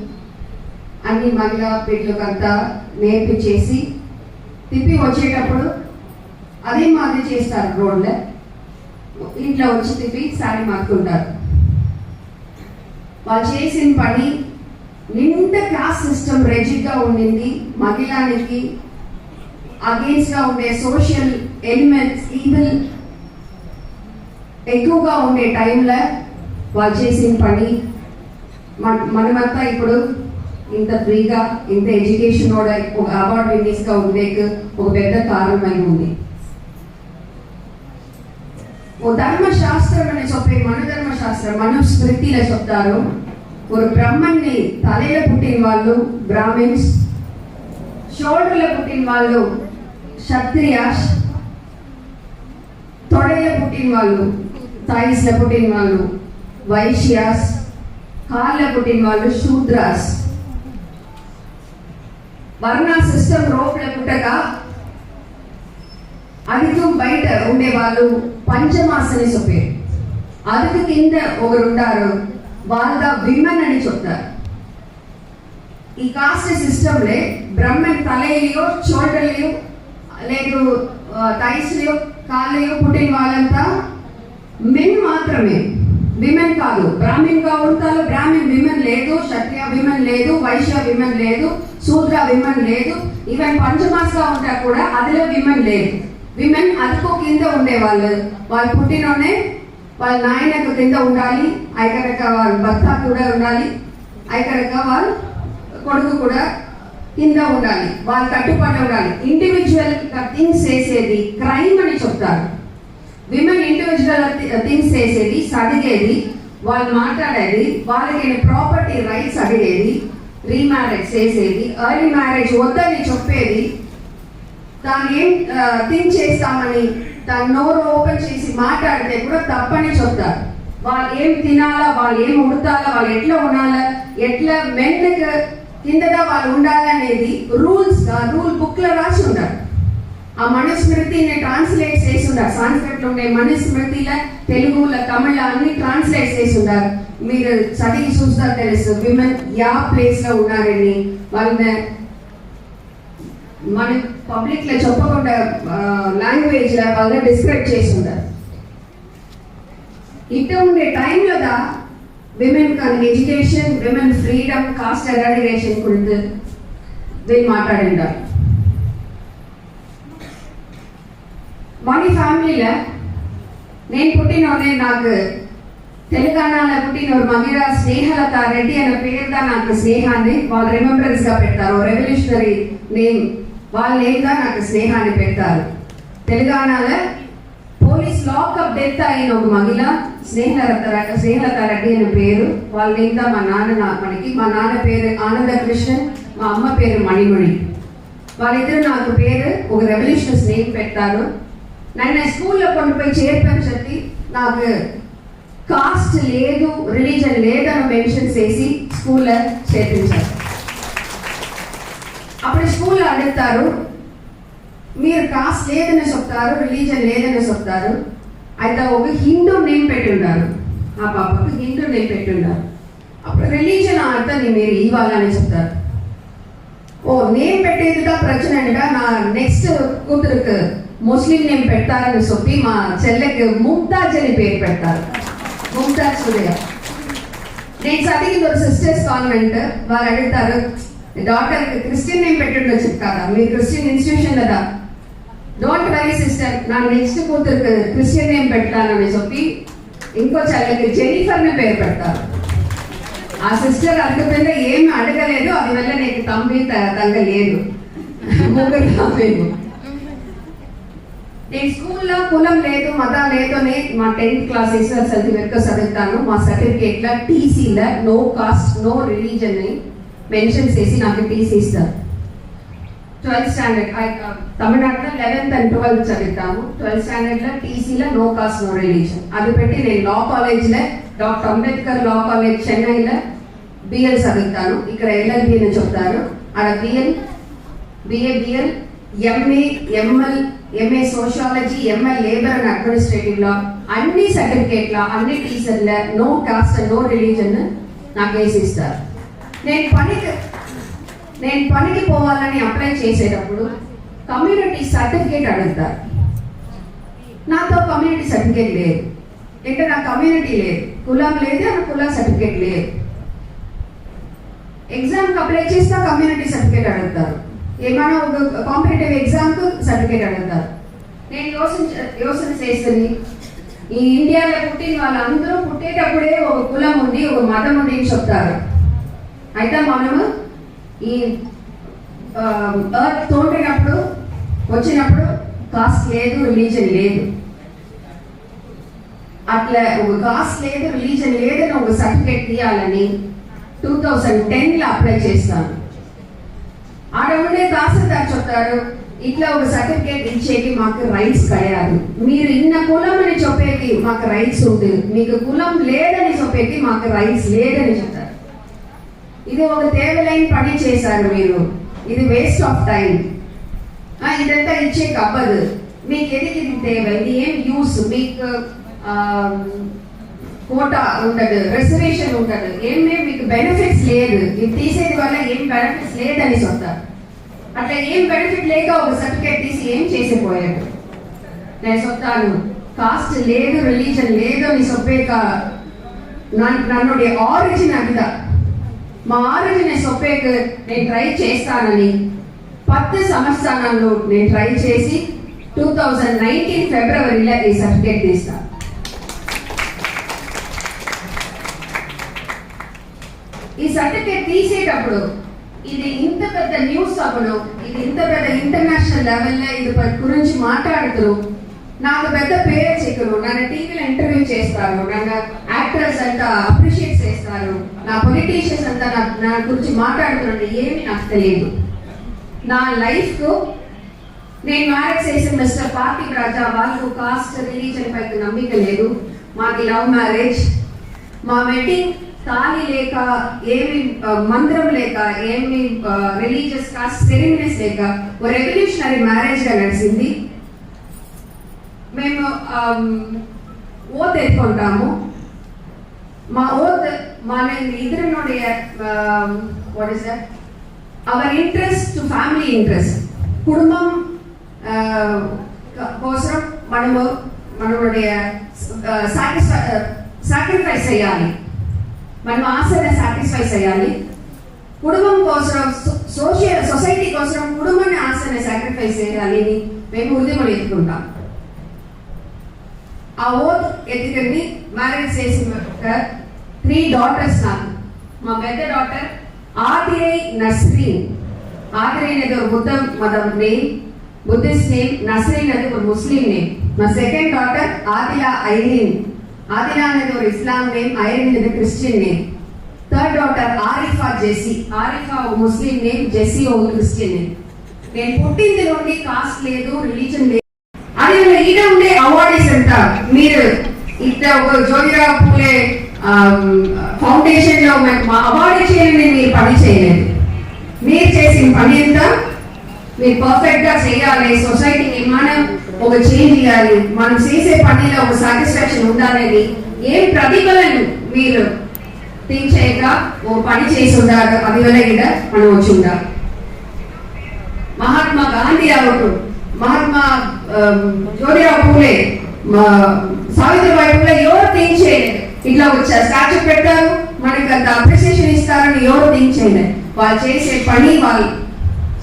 అన్ని మహిళా బిడ్డలకు అంతా నేర్పించేసి తిప్పి వచ్చేటప్పుడు అదే మాదిరి చేస్తారు. రోడ్లో ఇంట్లో వచ్చి తిప్పి సారీ మారుతుంటారు. వాళ్ళు చేసిన పని నిండా క్లాస్ సిస్టమ్ రెజిడ్గా ఉండింది. మహిళానికి అగేన్స్ట్గా ఉండే సోషల్ ఎలిమెంట్స్ ఈవెన్ ఎక్కువగా ఉండే టైంలో వాళ్ళు చేసిన పని మనమంతా ఇప్పుడు ఇంత ఫ్రీగా, ఇంత ఎడ్యుకేషన్ కూడా ఒక అవార్డ్ విన్నీస్గా ఉండేకి ఒక పెద్ద కారణమై ఉంది. ఓ ధర్మశాస్త్రం అని చెప్పే మనధర్మశాస్త్రం, మనుస్మృతిలో చెప్తారు, ఒక బ్రహ్మణ్ణి తలలో పుట్టిన వాళ్ళు బ్రాహ్మిన్స్, షోల్డర్లో పుట్టిన వాళ్ళు క్షత్రియాస్, తొడలో పుట్టిన వాళ్ళు థైస్లో పుట్టిన వాళ్ళు వైశ్యాస్, కాళ్ళ పుట్టిన వాళ్ళు శూద్రాస్. వర్ణ సిస్టమ్ రోప్ల పుట్టగా అదికు బయట ఉండేవాళ్ళు పంచమాసని చెప్పారు. అదుకు కింద ఒకరు ఉంటారు, వాళ్ళ విమెన్ అని చెప్తారు. ఈ కాస్ట్ సిస్టంలో బ్రహ్మన్ తలయో, షోల్డర్లయో, లేదు థైస్లయో, కాళ్ళయో పుట్టిన వాళ్ళంతా మెన్ మాత్రమే, విమెన్ కాదు. బ్రాహ్మణ్ గా ఉంటారు, బ్రాహ్మణ్ విమెన్ లేదు, క్షత్రియ విమెన్ లేదు, వైశ్య విమెన్ లేదు, శూద్ర విమెన్ లేదు. ఈవెన్ పంచమాసగా ఉంటా కూడా అదిలో విమెన్ లేదు. విమెన్ అదుకో కింద ఉండేవాళ్ళు. వాళ్ళు పుట్టినోనే వాళ్ళ నాయనకు కింద ఉండాలి, ఐకరక వాళ్ళ భర్త కూడా ఉండాలి, ఐకరక వాళ్ళ కొడుకు కూడా కింద ఉండాలి, వాళ్ళు కట్టుబడి ఉండాలి. ఇండివిజువల్ థింగ్స్ చేసేది క్రైమ్ అని చెప్తారు. విమెన్ ఇండివిజువల్ థింగ్స్ చేసేది, చదివేది, వాళ్ళు మాట్లాడేది, వాళ్ళకి ప్రాపర్టీ రైట్స్ అడిగేది, రీమ్యారేజ్ చేసేది, ఎర్లీ మ్యారేజ్ వద్దని చెప్పేది, తాను ఏం థింక్ చేస్తామని తను నోరు ఓపెన్ చేసి మాట్లాడితే కూడా తప్పని చెప్తారు. వాళ్ళు ఏం తినాలా, వాళ్ళు ఏం ఉడతాలా, వాళ్ళు ఎట్లా ఉండాలా, ఎట్లా మెన్కి కిందగా వాళ్ళు ఉండాలనేది రూల్స్ రూల్ బుక్ లో రాసి ఉంటారు. ఆ మనుస్మృతిని ట్రాన్స్లేట్ చేసి ఉంటారు. సాంస్క్రిట్ లో ఉండే మనుస్మృతిలో తెలుగులో తమిళ అన్ని ట్రాన్స్లేట్ చేసి ఉంటారు. మీరు చదివి చూస్తారు, తెలుసు విమెన్ యా ప్లేస్ లో ఉన్నారని. వాళ్ళని మన పబ్లిక్ లో చెప్పకుండా లాంగ్వేజ్ లో వాళ్ళని డిస్క్రైబ్ చేసి ఉంటారు. ఇట్లా ఉండే టైంలో విమెన్ కానీ education, women freedom, cost eradication గురించి వీళ్ళు మాట్లాడింటారు. మన ఫ్యామిలీలో నేను పుట్టినోనే నాకు తెలంగాణలో పుట్టిన ఒక మహిళ స్నేహలత రెడ్డి అనే పేరుగా నాకు స్నేహాన్ని వాళ్ళు రిమెంబరెన్స్ గా పెడతారు. రెవల్యూషనరీ నేమ్ వాళ్ళ నేమ్ గా నాకు స్నేహాన్ని పెడతారు. తెలంగాణలో పోలీస్ లాకప్ డెత్ అయిన ఒక మహిళ స్నేహలత రెడ్డి అనే పేరు వాళ్ళ నేమ్ గా మా నాన్న పేరు ఆనంద కృష్ణన్, మా అమ్మ పేరు మణిమణి. వాళ్ళిద్దరు నాకు పేరు ఒక రెవల్యూషనరీస్ నేమ్ పెట్టారు. నన్ను స్కూల్లో కొండపోయి చేర్పించి నాకు కాస్ట్ లేదు, రిలీజన్ లేదని మెన్షన్ చేసి స్కూల్లో చేర్పించారు. అప్పుడు స్కూల్లో అడుగుతారు, మీరు కాస్ట్ లేదని చెప్తారు, రిలీజన్ లేదని చెప్తారు, అయితే ఒక హిందూ నేమ్ పెట్టుండారు, ఆ పాపకు హిందూ నేమ్ పెట్టుండారు. అప్పుడు రిలీజన్ అర్థం మీరు ఇవ్వాలని చెప్తారు. ఓ నేమ్ పెట్టేదిగా ప్రచనగా నా నెక్స్ట్ కూతురుకు ముస్లిం నేమ్ పెడతారని చెప్పి మా చెల్లెకి ముంతాజ్ అని పేరు పెడతారు. ముంతాజ్ సూర్య. నేను చదివింది ఒక సిస్టర్స్ కాన్వెంట్. వాళ్ళు అడుగుతారు, డాక్టర్ క్రిస్టియన్ నేమ్ పెట్టుండొచ్చు కదా, మీరు క్రిస్టియన్ ఇన్స్టిట్యూషన్ కదా, డోంట్ వరీ సిస్టర్, నా నెక్స్ట్ కూతురుకు క్రిస్టియన్ నేమ్ పెడతానని చెప్పి ఇంకో చెల్లెకి జెనిఫర్ ని పేరు పెడతారు. ఆ సిస్టర్ అడగకుండా ఏమి అడగలేదు, అది వల్ల నీకు తంగలేదు, ముగ్గురు తంబేను. నేను స్కూల్లో కులం లేదు, మతం లేదు అని మా 10th క్లాస్ చదువుతాను. మా సర్టిఫికేట్ లో టీసీలో నో కాస్ట్ నో రిలీజన్ అని మెన్షన్ చేసి నాకు టీసీ ఇస్తారు. 12th స్టాండర్డ్ తమిళనాడులో 11th and 12th చదువుతాము. 12th స్టాండర్డ్ లో టీసీలో నో కాస్ట్ నో రిలీజన్ అది పెట్టి నేను లా కాలేజ్లో డాక్టర్ అంబేద్కర్ లా కాలేజ్ చెన్నైలో బిఎల్ చదువుతాను. ఇక్కడ ఎల్ఎల్బి అని చెప్తారు. అక్కడ BL MA ML MA sociology ML labour and administrative law అన్ని సర్టిఫికేట్ల అన్ని టీచర్ల నో కాస్ట్ నో రిలీజన్ నాకు వేసి ఇస్తారు. నేను పనికి పోవాలని అప్లై చేసేటప్పుడు కమ్యూనిటీ సర్టిఫికేట్ అడుగుతారు. నాతో కమ్యూనిటీ సర్టిఫికేట్ లేదు, అంటే నాకు కమ్యూనిటీ లేదు, కులం లేదు, నాకు కుల సర్టిఫికేట్ లేదు. ఎగ్జామ్కి అప్లై చేస్తా కమ్యూనిటీ సర్టిఫికేట్ అడుగుతారు. ఏమైనా ఒక కాంపిటేటివ్ ఎగ్జామ్కు సర్టిఫికేట్ అడుగుతారు. నేను యోచన చేస్తుంది, ఈ ఇండియాలో పుట్టిన వాళ్ళందరూ పుట్టేటప్పుడే ఒక కులం ఉంది, ఒక మతం ఉంది అని చెప్తారు. అయితే మనము ఈ ఎర్త్ తోడినప్పుడు వచ్చినప్పుడు కాస్ట్ లేదు, రిలీజన్ లేదు, అట్లా ఒక కాస్ట్ లేదు, రిలీజన్ లేదని ఒక సర్టిఫికేట్ తీయాలని 2010లో అప్లై చేస్తాను. ఆడ ఉండే తహసీల్దార్ చెప్తారు, ఇట్లా ఒక సర్టిఫికేట్ ఇచ్చేది మాకు రైట్స్ கிடையாது, మీరు ఇన్న కులం అని చెప్పేది మాకు రైట్స్ ఉంది, మీకు కులం లేదని చెప్పేది మాకు రైట్స్ లేదని చెప్తారు. ఇది ఒక తేవలైన పని చేశారు మీరు, ఇది వేస్ట్ ఆఫ్ టైం, ఇదంతా ఇచ్చేకి అవ్వదు, మీకు ఎదిగి తేవ, ఇది ఏం యూస్, మీకు కోటా ఉండదు, రిజర్వేషన్ ఉండదు, ఏమే మీకు బెనిఫిట్స్ లేదు, ఇది తీసేది వల్ల ఏం బెనిఫిట్స్ లేదని చెప్తారు. అట్లా ఏం బెనిఫిట్ లేక ఒక సర్టిఫికేట్ తీసి ఏం చేసిపోయాడు. నేను చెప్తాను, కాస్ట్ లేదు, రిలీజన్ లేదు అని చెప్పేక నన్నుடைய ఆరిజిన్ అదిదా, మా ఆరిజిన్ చెప్పేక నేను ట్రై చేస్తానని 10 సంవత్సరాలు నేను ట్రై చేసి 2019 ఫిబ్రవరిలో ఈ సర్టిఫికేట్ తీస్తాను. ఈ సర్టిఫికేట్ తీసేటప్పుడు ఇది ఇంత పెద్ద న్యూస్ అవ్వడం, ఇది ఇంత పెద్ద ఇంటర్నేషనల్ లెవెల్లో ఇది గురించి మాట్లాడుతూ నాకు పెద్ద పేరు చెక్కరు, నన్ను టీవీలో ఇంటర్వ్యూ చేస్తారు, నన్ను యాక్టర్స్ అంతా అప్రిషియేట్ చేస్తారు, నా పొలిటీషియన్స్ అంతా నా గురించి మాట్లాడుతున్నట్టు ఏమి నాకు తెలియదు. నా లైఫ్కు నేను మ్యారేజ్ చేసిన మిస్టర్ పార్టీ రాజా, వాళ్ళకు కాస్ట్ రిలీజన్ పైకి నమ్మిక లేదు, మాది లవ్ మ్యారేజ్, మా వెడ్డింగ్ తాళి లేక, ఏమి మంత్రం లేక, ఏమి రిలీజియస్ కాస్ట్ సెరిమనీస్ లేక ఓ రెవల్యూషనరీ మ్యారేజ్ గా నడిచింది. మేము ఓత్ ఎత్తుకుంటాము. మా ఓత్ మన ఇద్దరినుடைய what is that our interest to family interest, కుటుంబం కోసం మనము మనముடைய సాక్రిఫైస్ చేయాలి, మనం ఆశని సాటిస్ఫై చేయాలి, కుటుంబం కోసం సొసైటీ కోసం కుటుంబాన్ని ఆశని సాక్రిఫైస్ చేయాలి అని మేము ఉద్యమం ఎత్తుకుంటాం. ఆ ఓత్ ఎత్తుకొని మ్యారేజ్ చేసిన 3 daughters నాకు. మా పెద్ద డాటర్ ఆదిరై నస్రీన్. ఆదిరై అనేది ఒక బుద్ధ మతం నేమ్, బుద్ధిస్ట్ నేమ్. నస్రీన్ అనేది ఒక ముస్లిం నేమ్. మా second daughter Adila Irene. Adila అనేది ఒక ఇస్లాం నేమ్, ఐరీన్ అనేది Christian name. Third daughter Arifa Jessie. Arifa ఒక ముస్లిం నేమ్, జెస్సీ ఒక క్రిస్టియన్ నేమ్. నేను పుట్టింది నుండి కాస్ట్ లేదు, రిలీజన్ లేదు. అది ఈడ ఉండే అవార్డీస్ అంట. మీరు ఇట్లా ఒక జ్యోతిరావు పూలే ఫౌండేషన్ లో అవార్డు చేయండి, మీరు పని చేయలేదు. మీరు చేసిన పని అంతా మీరు పర్ఫెక్ట్ గా చేయాలి. సొసైటీ నిర్మాణం ఒక చేంజ్ ఇవ్వాలి. మనం చేసే పనిలో ఒక సాటిస్ఫాక్షన్ ఉండాలని ఏం ప్రతిఫలం మీరు థింక్ చేయక ఓ పని చేసి ఉండాలి. అది వల్ల ఇక్కడ మనం వచ్చి ఉండాలి. మహాత్మా గాంధీ అవ్వకు, మహాత్మా జ్యోతిరావు పూలే, సావిత్రిబాయి పూలే ఎవరు థింక్ చేయలేదు. ఇట్లా వచ్చారు, స్టాచ్యూ పెట్టారు, మనకి అంత అప్రిసియేషన్ ఇస్తారని ఎవరు థింక్ చేయలేదు. వాళ్ళు చేసే పని వాళ్ళు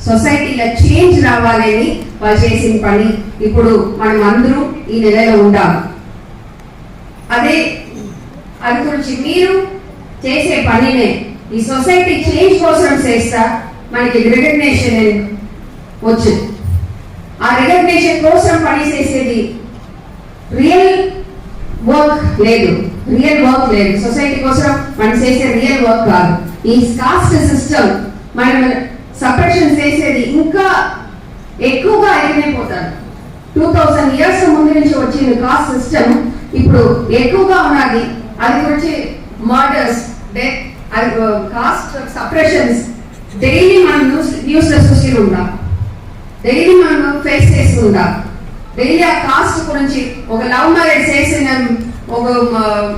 సొసైటీలో చేంజ్ రావాలని వాళ్ళు చేసిన పని. ఇప్పుడు మనం అందరూ ఈ నెలలో ఉండాలి. అది గురించి మీరు చేసే పనినే ఈ సొసైటీ చేంజ్ కోసం చేస్తా మనకి రికగ్నేషన్ వచ్చు. ఆ రికగ్నేషన్ కోసం పని చేసేది రియల్ వర్క్ లేదు. సొసైటీ కోసం మనం చేసే రియల్ వర్క్ కాదు. ఈ కాస్ట్ సిస్టమ్ మనం సపరేషన్ చేసేది ఇంకా ఎక్కువగా అయిపోతారు. 2000 years ముందు నుంచి వచ్చిన కాస్ట్ సిస్టమ్ ఇప్పుడు ఎక్కువగా ఉన్నది. అది గురించి murders, death, cost separations daily మనం న్యూస్ లో చూసి ఉంటాం. డైలీ మనం ఫేస్ చేసి ఉంటాం. డైలీ ఆ కాస్ట్ గురించి ఒక లవ్ మ్యారేజ్ చేసిన ఒక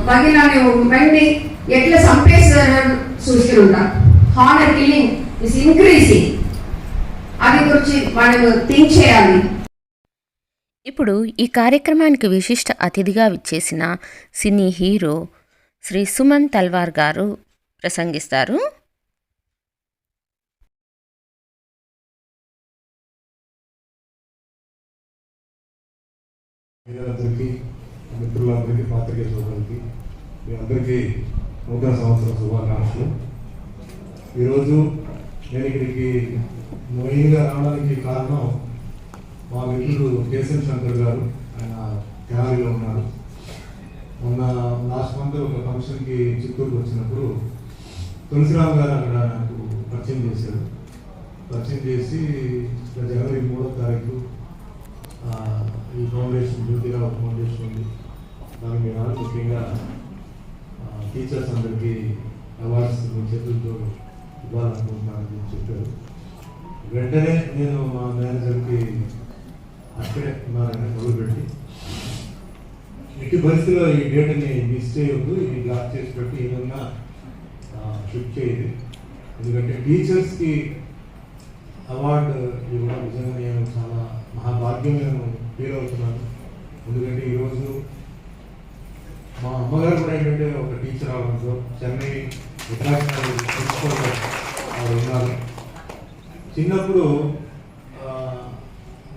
మహిళని వెండి ఎట్లా చంపేస్తారని చూసి ఉంటాం. Honour killing is increasing. అది గురించి మనం థింక్ చేయాలి.
ఇప్పుడు ఈ కార్యక్రమానికి విశిష్ట అతిథిగా విచ్చేసిన సినీ హీరో శ్రీ సుమన్ తల్వార్ గారు ప్రసంగిస్తారు.
మిత్రులందరికీ, పాత్రికేయ సోదరులకి, మీ అందరికీ నూతన సంవత్సర శుభాకాంక్షలు. ఈరోజు నేను ఇక్కడికి మెయిన్గా రావడానికి కారణం మా మిత్రుడు కేశవ్ శంకర్ గారు. ఆయన తెనాలిలో ఉన్నారు. మొన్న లాస్ట్ మంత్ ఒక ఫంక్షన్కి చిత్తూరుకు వచ్చినప్పుడు తులసిరామ్ గారు అక్కడ నాకు పరిచయం చేశారు. పరిచయం చేసి జనవరి 3వ తారీఖు ఈ ఫౌండేషన్, జ్యోతిరావు ఫౌండేషన్ ఉంది, దానికి మీరు ముఖ్యంగా టీచర్స్ అందరికీ అవార్డ్స్ మీ చేతులతో ఇవ్వాలనుకుంటున్నానని చెప్పారు. వెంటనే నేను మా మేనేజర్కి అక్కడే ఉన్నారని మొదలుపెట్టి ఎట్టి పరిస్థితిలో ఈ డేట్ని మిస్ చేయొద్దు, ఇది బ్లాక్ చేసి పెట్టి ఏదన్నా షిఫ్ట్ చేయదు. ఎందుకంటే టీచర్స్కి అవార్డు ఇవ్వడం నిజంగా నేను చాలా మహాభాగ్యం నేను ఫీల్ అవుతున్నాను. ఎందుకంటే ఈరోజు మా అమ్మగారు కూడా ఏంటంటే ఒక టీచర్ అవడంతో చెన్నై ఇంటర్నేషనల్ ప్రిన్సిపల్గా ఉన్నారు. చిన్నప్పుడు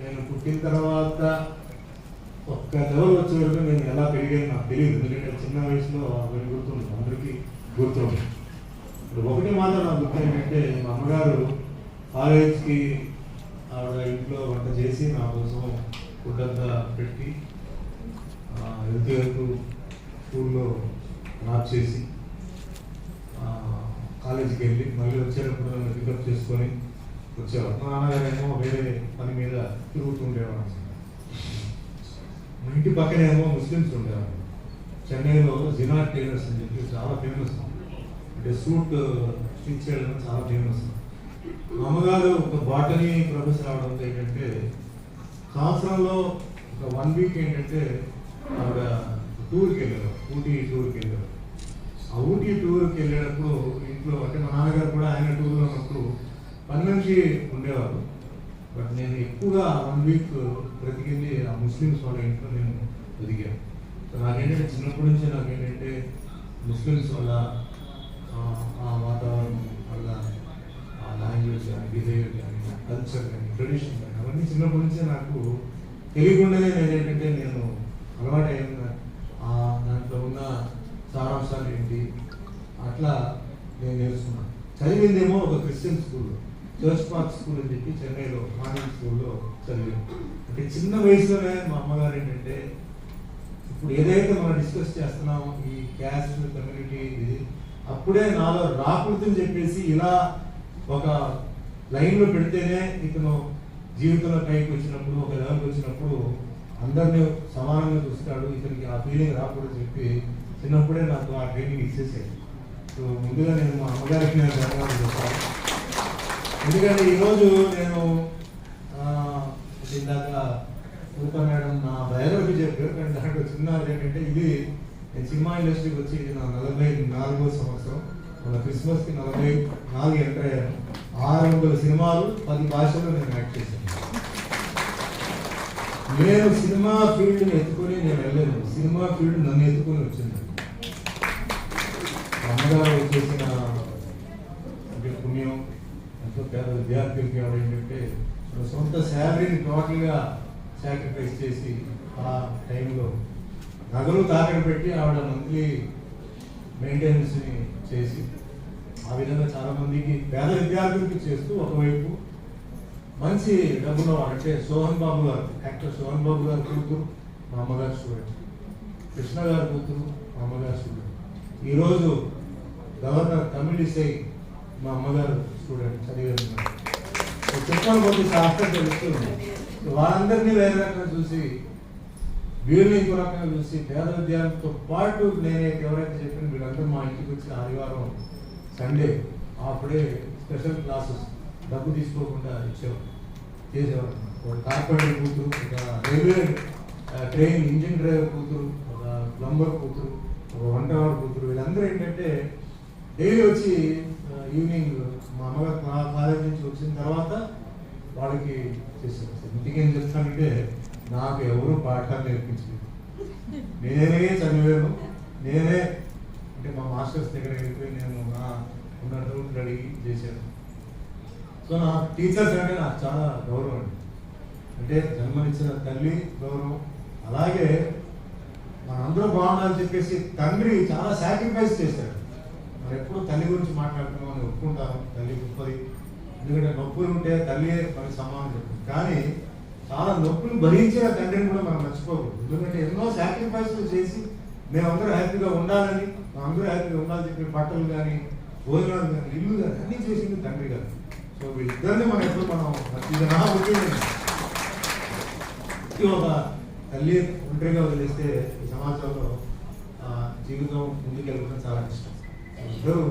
నేను పుట్టిన తర్వాత ఒక్క లెవెల్ వచ్చే వరకు నేను ఎలా పెరిగాను నాకు తెలియదు. ఎందుకంటే చిన్న వయసులో అవన్నీ గుర్తుంది, అందరికీ గుర్తుంది. ఇప్పుడు ఒకటి మాత్రం నాకు గుర్తు ఏంటంటే మా అమ్మగారు కాలేజ్కి ఆవిడ ఇంట్లో వంట చేసి నా కోసం ఫుడ్ అంతా పెట్టి వెళ్తూ వెళ్తూ స్కూల్లో డ్రాప్ చేసి కాలేజీకి వెళ్ళి మళ్ళీ వచ్చేటప్పుడు నన్ను పికప్ చేసుకొని వచ్చేవాడు. మా నాన్నగారేమో వేరే పని మీద తిరుగుతుండేవాడు. మా ఇంటి పక్కనేమో ముస్లిమ్స్ ఉండేవాడు. చెన్నైలో జినా టైలర్స్ అని చెప్పి చాలా ఫేమస్, అంటే సూట్ స్టిచ్ చేయడం చాలా ఫేమస్. మా అమ్మగారు ఒక బాటనీ ప్రొఫెసర్ అవడంతో ఏంటంటే సంవత్సరంలో ఒక 1 వీక్ ఏంటంటే ఆవిడ టూర్కి వెళ్ళారు, ఊటీ టూర్కి వెళ్ళారు. ఆ ఊటీ టూర్కి వెళ్ళేటప్పుడు ఇంట్లో అంటే మా నాన్నగారు కూడా ఆయన టూర్లో ఉన్నప్పుడు పని మనిషి ఉండేవారు. బట్ నేను ఎక్కువగా 1 వీక్ బ్రతికింది ఆ ముస్లిమ్స్ వాళ్ళ ఇంట్లో నేను బతికాను. సో నాకేంటంటే చిన్నప్పటి నుంచి నాకేంటంటే ముస్లిమ్స్ వల్ల ఆ వాతావరణం వల్ల ఆ లాంగ్వేజ్ కానీ, బిహేవియర్ కానీ, కల్చర్ కానీ, ట్రెడిషన్ కానీ అవన్నీ చిన్నప్పటి నుంచే నాకు తెలియకుండానే నేనేంటంటే నేను అలవాటు అయిన నేను నేర్చుకున్నాను. చదివిందేమో ఒక క్రిస్టియన్ స్కూల్లో, చర్చ్ పార్క్ స్కూల్ అని చెప్పి చెన్నైలో మార్నింగ్ స్కూల్లో చదివాను. అంటే చిన్న వయసులోనే మా అమ్మగారు ఏంటంటే ఇప్పుడు ఏదైతే మనం డిస్కస్ చేస్తున్నామో ఈ క్యాస్ట్ కమ్యూనిటీ ఇది అప్పుడే నాలో రాకూడదని చెప్పేసి ఇలా ఒక లైన్లో పెడితేనే ఇతను జీవితంలో పైకి వచ్చినప్పుడు ఒక లెవెల్కి వచ్చినప్పుడు అందరినీ సమానంగా చూస్తాడు, ఇతనికి ఆ ఫీలింగ్ రాకూడదు చెప్పి చిన్నప్పుడే నాకు ఆ ట్రైనింగ్ ఇచ్చేసాడు. సో ముందుగా నేను మా అమ్మగారికి నేను ధన్యవాదాలు చెప్తాను. ఎందుకంటే ఈరోజు నేను ఇందాక సూప మేడం నా బయోగ్రఫీ చెప్పారు, కానీ దాంట్లో చిన్న ఏంటంటే ఇది నేను సినిమా ఇండస్ట్రీకి వచ్చి నా 44వ సంవత్సరం. మన క్రిస్మస్కి 44 ఎంటర్ అయ్యాను. 600 సినిమాలు 10 భాషల్లో నేను యాక్ట్ చేశాను. నేను సినిమా ఫీల్డ్ని ఎత్తుకొని నేను వెళ్ళలేదు, సినిమా ఫీల్డ్ నన్ను ఎత్తుకొని వచ్చింది. అమ్మగారు చేసిన అంటే పుణ్యం ఎంతో పేద విద్యార్థులకి ఎవరు ఏంటంటే సొంత శాలరీని టోటల్గా సాక్రిఫైస్ చేసి ఆ టైంలో నగలు తాకట్టు పెట్టి ఆవిడ మంత్లీ మెయింటెనెన్స్ని చేసి ఆ విధంగా చాలామందికి పేద విద్యార్థులకి చేస్తూ ఒకవైపు మంచి డబ్బులో అంటే సోహన్ బాబు గారు, యాక్టర్ సోహన్ బాబు గారు కూతురు మా అమ్మగారు స్టూడెంట్, కృష్ణ గారు కూతురు మా అమ్మగారు స్టూడెంట్, ఈరోజు గవర్నర్ తమిళిసై మా అమ్మగారు స్టూడెంట్ చదివేస్తున్నారు. చెప్పాలి కొద్ది శాస్త్రం తెలుస్తుంది. వాళ్ళందరినీ వేరే రకంగా చూసి వీళ్ళని ఇంకో రకంగా చూసి పేద విద్యార్థులతో పాటు నేనైతే ఎవరైతే చెప్పిన వీళ్ళందరూ మా ఇంటికి వచ్చి ఆదివారం సండే అప్పుడే స్పెషల్ క్లాసెస్ డబ్బు తీసుకోకుండా ఇచ్చేవారు చేసేవారు. ఒక కార్పొరేటర్ కూతురు, ఒక రైల్వే ట్రైన్ ఇంజిన్ డ్రైవర్ కూతురు, ఒక ప్లంబర్ కూతురు, ఒక వంటవాడు కూతురు, వీళ్ళందరూ ఏంటంటే డైలీ వచ్చి ఈవినింగ్ మా అమ్మగారు కాలేజ్ నుంచి వచ్చిన తర్వాత వాళ్ళకి చేసేవారు. ఇంటికి ఏం చెప్తానంటే నాకు ఎవరు పాఠాలు నేర్పించలేదు, నేనే చదివాను, నేనే అంటే మా మాస్టర్స్ దగ్గర వెళ్ళిపోయి నేను నా ఉన్న డౌట్లు అడిగి చేశాను. సో నా టీచర్స్ అంటే నాకు చాలా గౌరవం అండి. అంటే జన్మనిచ్చిన తల్లి గౌరవం, అలాగే మనందరూ బాగుండాలని చెప్పేసి తండ్రి చాలా సాక్రిఫైస్ చేశాడు. మరి ఎప్పుడు తల్లి గురించి మాట్లాడుతున్నాం అని ఒప్పుకుంటాము, తల్లి గొప్పది, ఎందుకంటే నొప్పులు ఉంటే తల్లి మనకి సమానం చెప్తుంది. కానీ చాలా నొప్పులు భరించిన తండ్రిని కూడా మనం మర్చిపోకూడదు, ఎందుకంటే ఎన్నో సాక్రిఫైస్లు చేసి మేమందరూ హ్యాపీగా ఉండాలని, అందరూ హ్యాపీగా ఉండాలని చెప్పి బట్టలు కానీ భోజనాలు కానీ ఇల్లు కానీ అన్నీ చేసింది తండ్రి గారు. సో వీళ్ళిద్దరిని మనం ఎప్పుడు మనం ఇది నా ఒపీనియన్. ఒక తల్లి ఒంటరిగా వదిలేస్తే ఈ సమాజంలో జీవితం ముందుకెళ్ళడం చాలా కష్టం. ఇద్దరు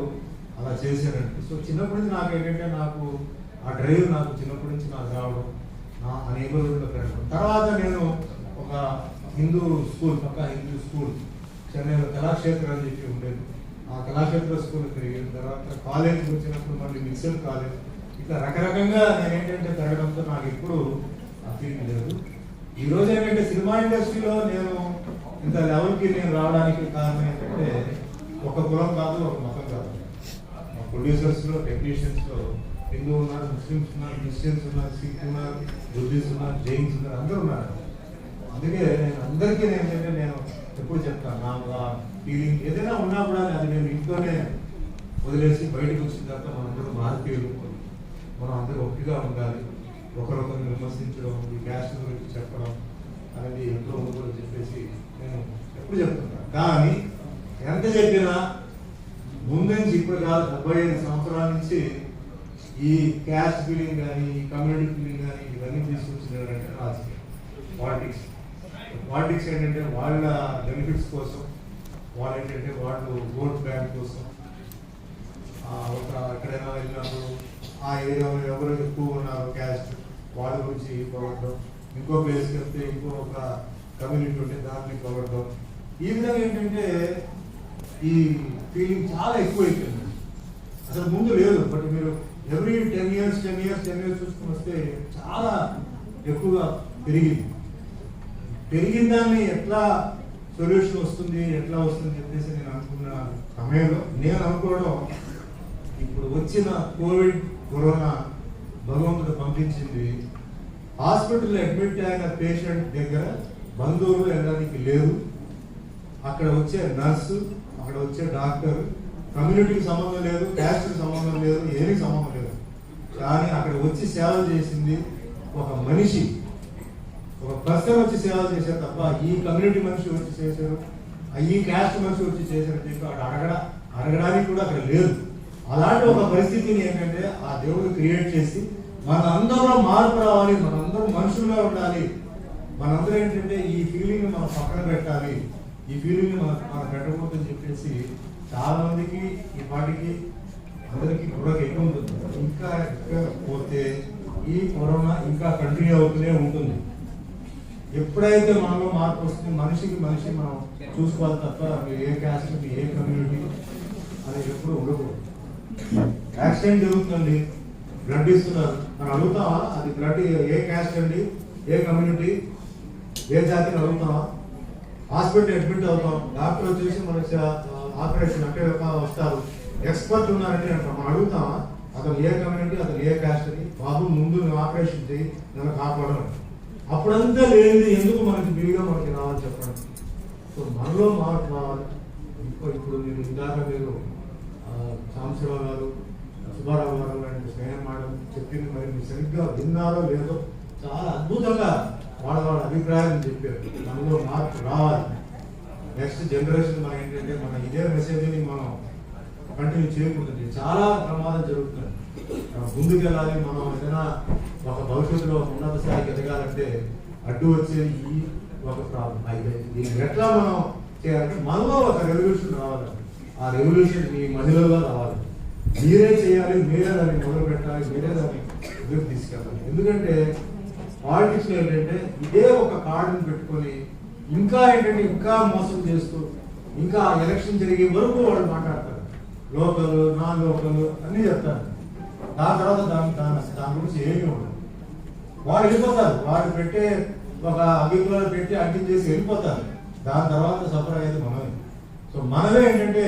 అలా చేశారండి. సో చిన్నప్పటి నుంచి నాకు ఏంటంటే నాకు ఆ డ్రైవ్ నాకు చిన్నప్పటి నుంచి నాకు రావడం, నా నేబర్హుడ్లో పెరగడం. తర్వాత నేను ఒక హిందూ స్కూల్, పక్క హిందూ స్కూల్ చెన్నైలో కళాక్షేత్రం అని చెప్పి ఉండేది, ఆ కళాక్షేత్ర స్కూల్ పెరిగిన తర్వాత కాలేజ్కి వచ్చినప్పుడు మళ్ళీ మిక్సర్ కాలేజ్, ఇట్లా రకరకంగా నేను ఏంటంటే పెరగడంతో నాకు ఎప్పుడు ఆ ఫీలింగ్ లేదు. ఈరోజు ఏంటంటే సినిమా ఇండస్ట్రీలో నేను ఇంత లెవెల్కి నేను రావడానికి కారణం ఏంటంటే ఒక కులం కాదు, ఒక మతం కాదు. మా ప్రొడ్యూసర్స్లో, టెక్నీషియన్స్లో హిందూ ఉన్నారు, ముస్లిమ్స్ ఉన్నారు, క్రిస్టియన్స్ ఉన్నారు, సిక్ ఉన్నారు, బుద్ధిస్ట్ ఉన్నారు, జైన్స్ ఉన్నారు, అందరూ ఉన్నారు. అందుకే నేను అందరికీ ఏంటంటే నేను ఎప్పుడు చెప్తాను, నాకు ఆ ఫీలింగ్ ఏదైనా ఉన్నా కూడా అది నేను ఇంట్లోనే వదిలేసి బయటకు వచ్చిన తర్వాత మనందరూ భారతీయులు, మనం అందరూ ఒప్పిగా ఉండాలి, ఒకరొకరిని విమర్శించడం, ఈ క్యాస్ట్ గురించి చెప్పడం అనేది ఎంతో ఉందని చెప్పేసి నేను ఎప్పుడు చెప్తున్నాను. కానీ ఎంత చెప్పినా ముందు నుంచి ఇప్పుడు కాదు, 75 సంవత్సరాల నుంచి ఈ క్యాస్ట్ ఫీలింగ్ కానీ, ఈ కమ్యూనిటీ ఫీలింగ్ కానీ ఇవన్నీ తీసుకొచ్చినారంటే రాజకీయం, పాలిటిక్స్. పాలిటిక్స్ ఏంటంటే వాళ్ళ బెనిఫిట్స్ కోసం, వాళ్ళు ఏంటంటే వాళ్ళు ఓట్ బ్యాంక్ కోసం, ఒక ఎక్కడైనా వెళ్ళినప్పుడు ఆ ఏరియాలో ఎవరు ఎక్కువ ఉన్నారు క్యాస్ట్ వాళ్ళ గురించి పొగడడం, ఇంకో ప్లేస్కి వెళ్తే ఇంకో ఒక కమ్యూనిటీ ఉంటే దాన్ని పొగడడం, ఈ విధంగా ఏంటంటే ఈ ఫీలింగ్ చాలా ఎక్కువ అయిపోయింది. అసలు ముందు లేదు, బట్ మీరు ఎవ్రీ 10 years చూసుకుని వస్తే చాలా ఎక్కువగా పెరిగిన దాన్ని ఎట్లా సొల్యూషన్ వస్తుంది, ఎట్లా వస్తుంది చెప్పేసి నేను అనుకున్న సమయంలో నేను అనుకోవడం, ఇప్పుడు వచ్చిన కరోనా భగవంతుడు పంపించింది. హాస్పిటల్లో అడ్మిట్ అయిన పేషెంట్ దగ్గర బంధువులు వెళ్ళడానికి లేదు, అక్కడ వచ్చే నర్సు, అక్కడ వచ్చే డాక్టర్ కమ్యూనిటీకి సంబంధం లేదు, క్యాస్ట్కి సంబంధం లేదు, ఏమీ సంబంధం లేదు. కానీ అక్కడ వచ్చి సేవ చేసింది ఒక మనిషి, ఒక పర్సన్ వచ్చి సేవ చేశారు తప్ప ఈ కమ్యూనిటీ మనిషి వచ్చి చేశారు, ఈ క్యాస్ట్ మనిషి వచ్చి చేశారని చెప్పి అక్కడ అడగడానికి కూడా అక్కడ లేదు. అలాంటి ఒక పరిస్థితిని ఏంటంటే ఆ దేవుడు క్రియేట్ చేసి మనందరూ మార్పు రావాలి, మనందరూ మనుషులుగా ఉండాలి, మనందరూ ఏంటంటే ఈ ఫీలింగ్ మనం పక్కన పెట్టాలి, ఈ ఫీలింగ్ మనం పెట్టకూడదని చెప్పేసి చాలా మందికి ఈ పాటికి అందరికీ కూడా ఎక్కువ ఉంటుంది. ఇంకా పోతే ఈ కరోనా ఇంకా కంటిన్యూ అవుతూనే ఉంటుంది. ఎప్పుడైతే మనలో మార్పు వస్తుంది, మనిషికి మనిషి మనం చూసుకోవాలి తప్ప మీరు ఏ క్యాస్ట్, ఏ కమ్యూనిటీ అనేది ఎప్పుడు ఉండకూడదు. యాక్సిడెంట్ జరుగుతుందండి, బ్లడ్ ఇస్తున్నారు, మనం అడుగుతామా అది బ్లడ్ ఏ క్యాస్ట్ అండి, ఏ కమ్యూనిటీ, ఏ జాతిని అడుగుతామా? హాస్పిటల్ అడ్మిట్ అవుతాం, డాక్టర్ వచ్చేసి మనకి ఆపరేషన్ అంటే వస్తారు, ఎక్స్పర్ట్ ఉన్నారంటే మనం అడుగుతామా అతను ఏ కమ్యూనిటీ, అతను ఏ క్యాస్ట్ అని? బాబు ముందు నువ్వు ఆపరేషన్ చేయి, నన్ను కాపాడడం. అప్పుడంతా లేదు, ఎందుకు మనకి బిల్గా మనకి రావాలి చెప్పండి. సో మనలో మార్పు రావాలి. ఇప్పుడు మీరు ఇందాక మీరు సాంబశివరావు గారు, సుబ్బారావు గారు లాంటి స్నేహం మేడం చెప్పింది మరి మీరు సరిగ్గా విన్నారో లేదో చాలా అద్భుతంగా వాళ్ళ అభిప్రాయాలను చెప్పారు. మనలో మార్పు రావాలి. నెక్స్ట్ జనరేషన్ మనం ఏంటంటే మన ఇదే మెసేజ్ని మనం కంటిన్యూ చేయకూడదు. చాలా ప్రమాదం జరుగుతుంది. ముందుకెళ్ళాలి, మనం ఏదైనా ఒక భవిష్యత్తులో ఉన్నత స్థాయికి ఎదగాలంటే అడ్డు వచ్చేది ఈ ఒక ప్రాబ్లం అయితే దీన్ని ఎట్లా మనం చేయాలంటే మనలో ఒక రెవల్యూషన్ రావాలి. ఆ రెవల్యూషన్ మీ మహిళల్లో రావాలి. మీరే చేయాలి, మీరే దాన్ని మొదలు పెట్టాలి, మీరే దాన్ని ఎదురు తీసుకెళ్ళాలి. ఎందుకంటే పాలిటిక్స్ ఏంటంటే ఇదే ఒక కార్డుని పెట్టుకొని ఇంకా ఏంటంటే ఇంకా మోసం చేస్తూ ఇంకా ఎలక్షన్ జరిగే వరకు వాళ్ళు మాట్లాడతారు. లోకల్, నాన్ లోకల్ అన్నీ చెప్తారు. దాని తర్వాత దాని గురించి ఏమీ ఉండదు. వాళ్ళు వెళ్ళిపోతారు, వాళ్ళు పెట్టే ఒక అభిప్రాయాలు పెట్టి అంటించేసి వెళ్ళిపోతారు. దాని తర్వాత సఫర్ అయ్యేది మనమే. సో మనమే ఏంటంటే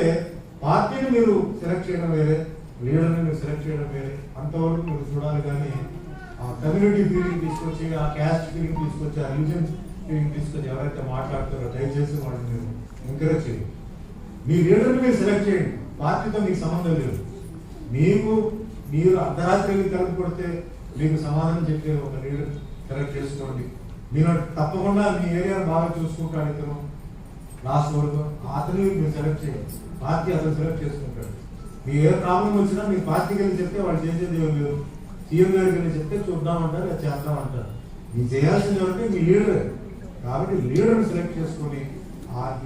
పార్టీని మీరు సెలెక్ట్ చేయడం వేరే, లీడర్ని మీరు సెలెక్ట్ చేయడం వేరే, అంతవరకు మీరు చూడాలి. కానీ ఆ కమ్యూనిటీ ఫీలింగ్ తీసుకొచ్చి, ఆ క్యాస్ట్ ఫీలింగ్ తీసుకొచ్చి, ఆ రిలీజన్ ఫీలింగ్ తీసుకొచ్చి ఎవరైతే మాట్లాడతారో దయచేసి వాళ్ళని మీరు ఎంకరేజ్ చేయండి. మీ లీడర్ని మీరు సెలెక్ట్ చేయండి, పార్టీతో మీకు సంబంధం లేదు. మీరు అర్ధరాత్రికి కలిపి కొడితే మీకు సమాధానం చెప్పే ఒక లీడర్ సెలెక్ట్ చేసుకోండి. మీరు తప్పకుండా మీ ఏరియాను బాగా చూసుకుంటాడు ఇతను లాస్ట్ వరకు, అతను మీరు సెలెక్ట్ చేయండి. పార్టీ అతను సెలెక్ట్ చేసుకుంటాడు. మీ ఏ ప్రాబ్లం వచ్చినా మీరు పార్టీకి వెళ్ళి చెప్తే వాళ్ళు చేసేది ఏం లేదు. సీఎం గారికి వెళ్ళి చెప్తే చూద్దామంటారు, అది చేద్దామంటారు. మీరు చేయాల్సింది ఎవరికి మీ లీడరే. కాబట్టి లీడర్ని సెలెక్ట్ చేసుకొని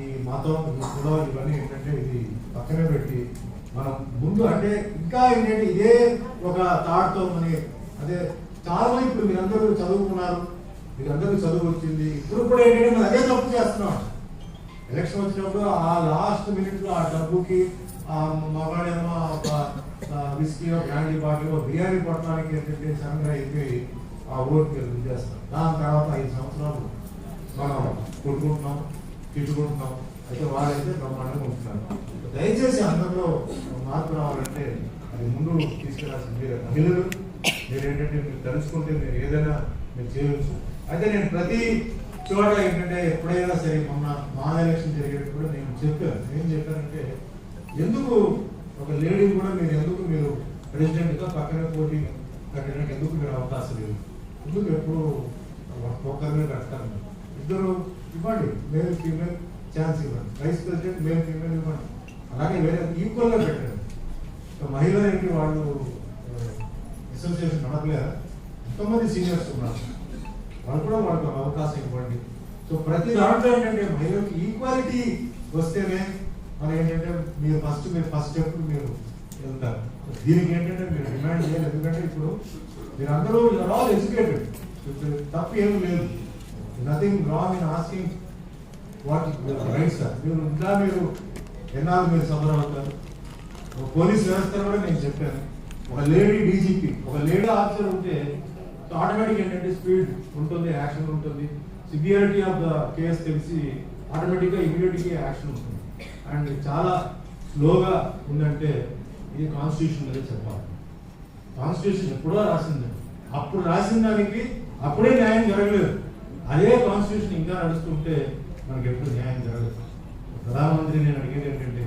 ఈ మతం, కులం ఇవన్నీ ఏంటంటే ఇది పక్కనే పెట్టి మనం ముందు అంటే ఇంకా ఏంటంటే ఇదే ఒక థాట్తో మన అదే చాలా ఇప్పుడు మీరందరూ చదువుకున్నారు, మీరందరూ చదువు వచ్చింది, ఇప్పుడు కూడా ఏంటంటే మనం అదే తప్పు చేస్తున్నాం. ఎలక్షన్ వచ్చినప్పుడు ఆ లాస్ట్ మినిట్లో ఆ డబ్బుకి మగాడేమో ఒక విస్కీ, బ్రాండీ బాటిల్, బిర్యానీ పట్టడానికి ఏంటంటే సడన్గా అయిపోయి ఆ ఓటుకి చేస్తాం. దాని తర్వాత 5 సంవత్సరాలు మనం కొట్టుకుంటున్నాం, తిట్టుకుంటున్నాం. అయితే వాళ్ళైతే బ్రహ్మాండంగా ఉంటున్నారు. దయచేసి అందరిలో మార్పు రావాలంటే అది ముందు తీసుకెళ్లాల్సింది మహిళలు. మీరు ఏంటంటే మీరు తలుచుకుంటే మీరు ఏదైనా మీరు చేయవచ్చు. అయితే నేను ప్రతి చోట ఏంటంటే ఎప్పుడైనా సరే మొన్న మా ఎలక్షన్ జరిగేటప్పుడు నేను చెప్పాను. ఏం చెప్పానంటే ఎందుకు ఒక లేడీ కూడా మీరు ప్రెసిడెంట్గా పక్కన పోటీ కట్టడానికి ఎందుకు మీరు అవకాశం లేదు? ఎందుకు ఎప్పుడు ఒక్కరినే కడతాను? ఇద్దరు ఇవ్వండి, మేల్ ఫీమేల్ ఛాన్స్ ఇవ్వండి. వైస్ ప్రెసిడెంట్ మేల్ ఫీమేల్ ఇవ్వండి. అలాగే వేరే ఈక్వల్గా పెట్టండి. మహిళలు ఏంటి వాళ్ళు అసోసియేషన్ నడపలేరు, ఎంతోమంది సీనియర్స్ ఉన్నారు, వాళ్ళు కూడా వాళ్ళకి అవకాశం ఇవ్వండి. సో ప్రతి దాంట్లో ఏంటంటే మహిళలకు ఈక్వాలిటీ వస్తేనే మనం ఏంటంటే మీరు ఫస్ట్ స్టెప్ మీరు వెళ్తారు. దీనికి ఏంటంటే మీరు డిమాండ్ చేయాలి. ఎందుకంటే ఇప్పుడు మీరు అందరూ ఆల్ ఎడ్యుకేటెడ్, తప్పు ఏమీ లేదు. Nothing wrong in asking what rights sir. మీరు ఇంకా మీరు ఎన్నాళ్ళు మీరు సఫర్ అవుతారు. పోలీస్ వ్యవస్థ కూడా నేను చెప్పాను, ఒక లేడీ డీజీపీ, ఒక లేడీ ఆఫీసర్ ఉంటే ఆటోమేటిక్ ఏంటంటే స్పీడ్ ఉంటుంది, యాక్షన్ ఉంటుంది, సివియారిటీ ఆఫ్ ద కేసు తెలిసి ఆటోమేటిక్గా ఇమీడియట్గా యాక్షన్ ఉంటుంది. అండ్ చాలా స్లోగా ఉందంటే ఇది కాన్స్టిట్యూషన్ అనేది చెప్పాలి. కాన్స్టిట్యూషన్ ఎప్పుడో రాసింది, అప్పుడు రాసిన దానికి అప్పుడే న్యాయం జరగలేదు. అదే కాన్స్టిట్యూషన్ ఇంకా నడుస్తుంటే మనకి ఎప్పుడు న్యాయం జరగదు. ప్రధానమంత్రి నేను అడిగేది ఏంటంటే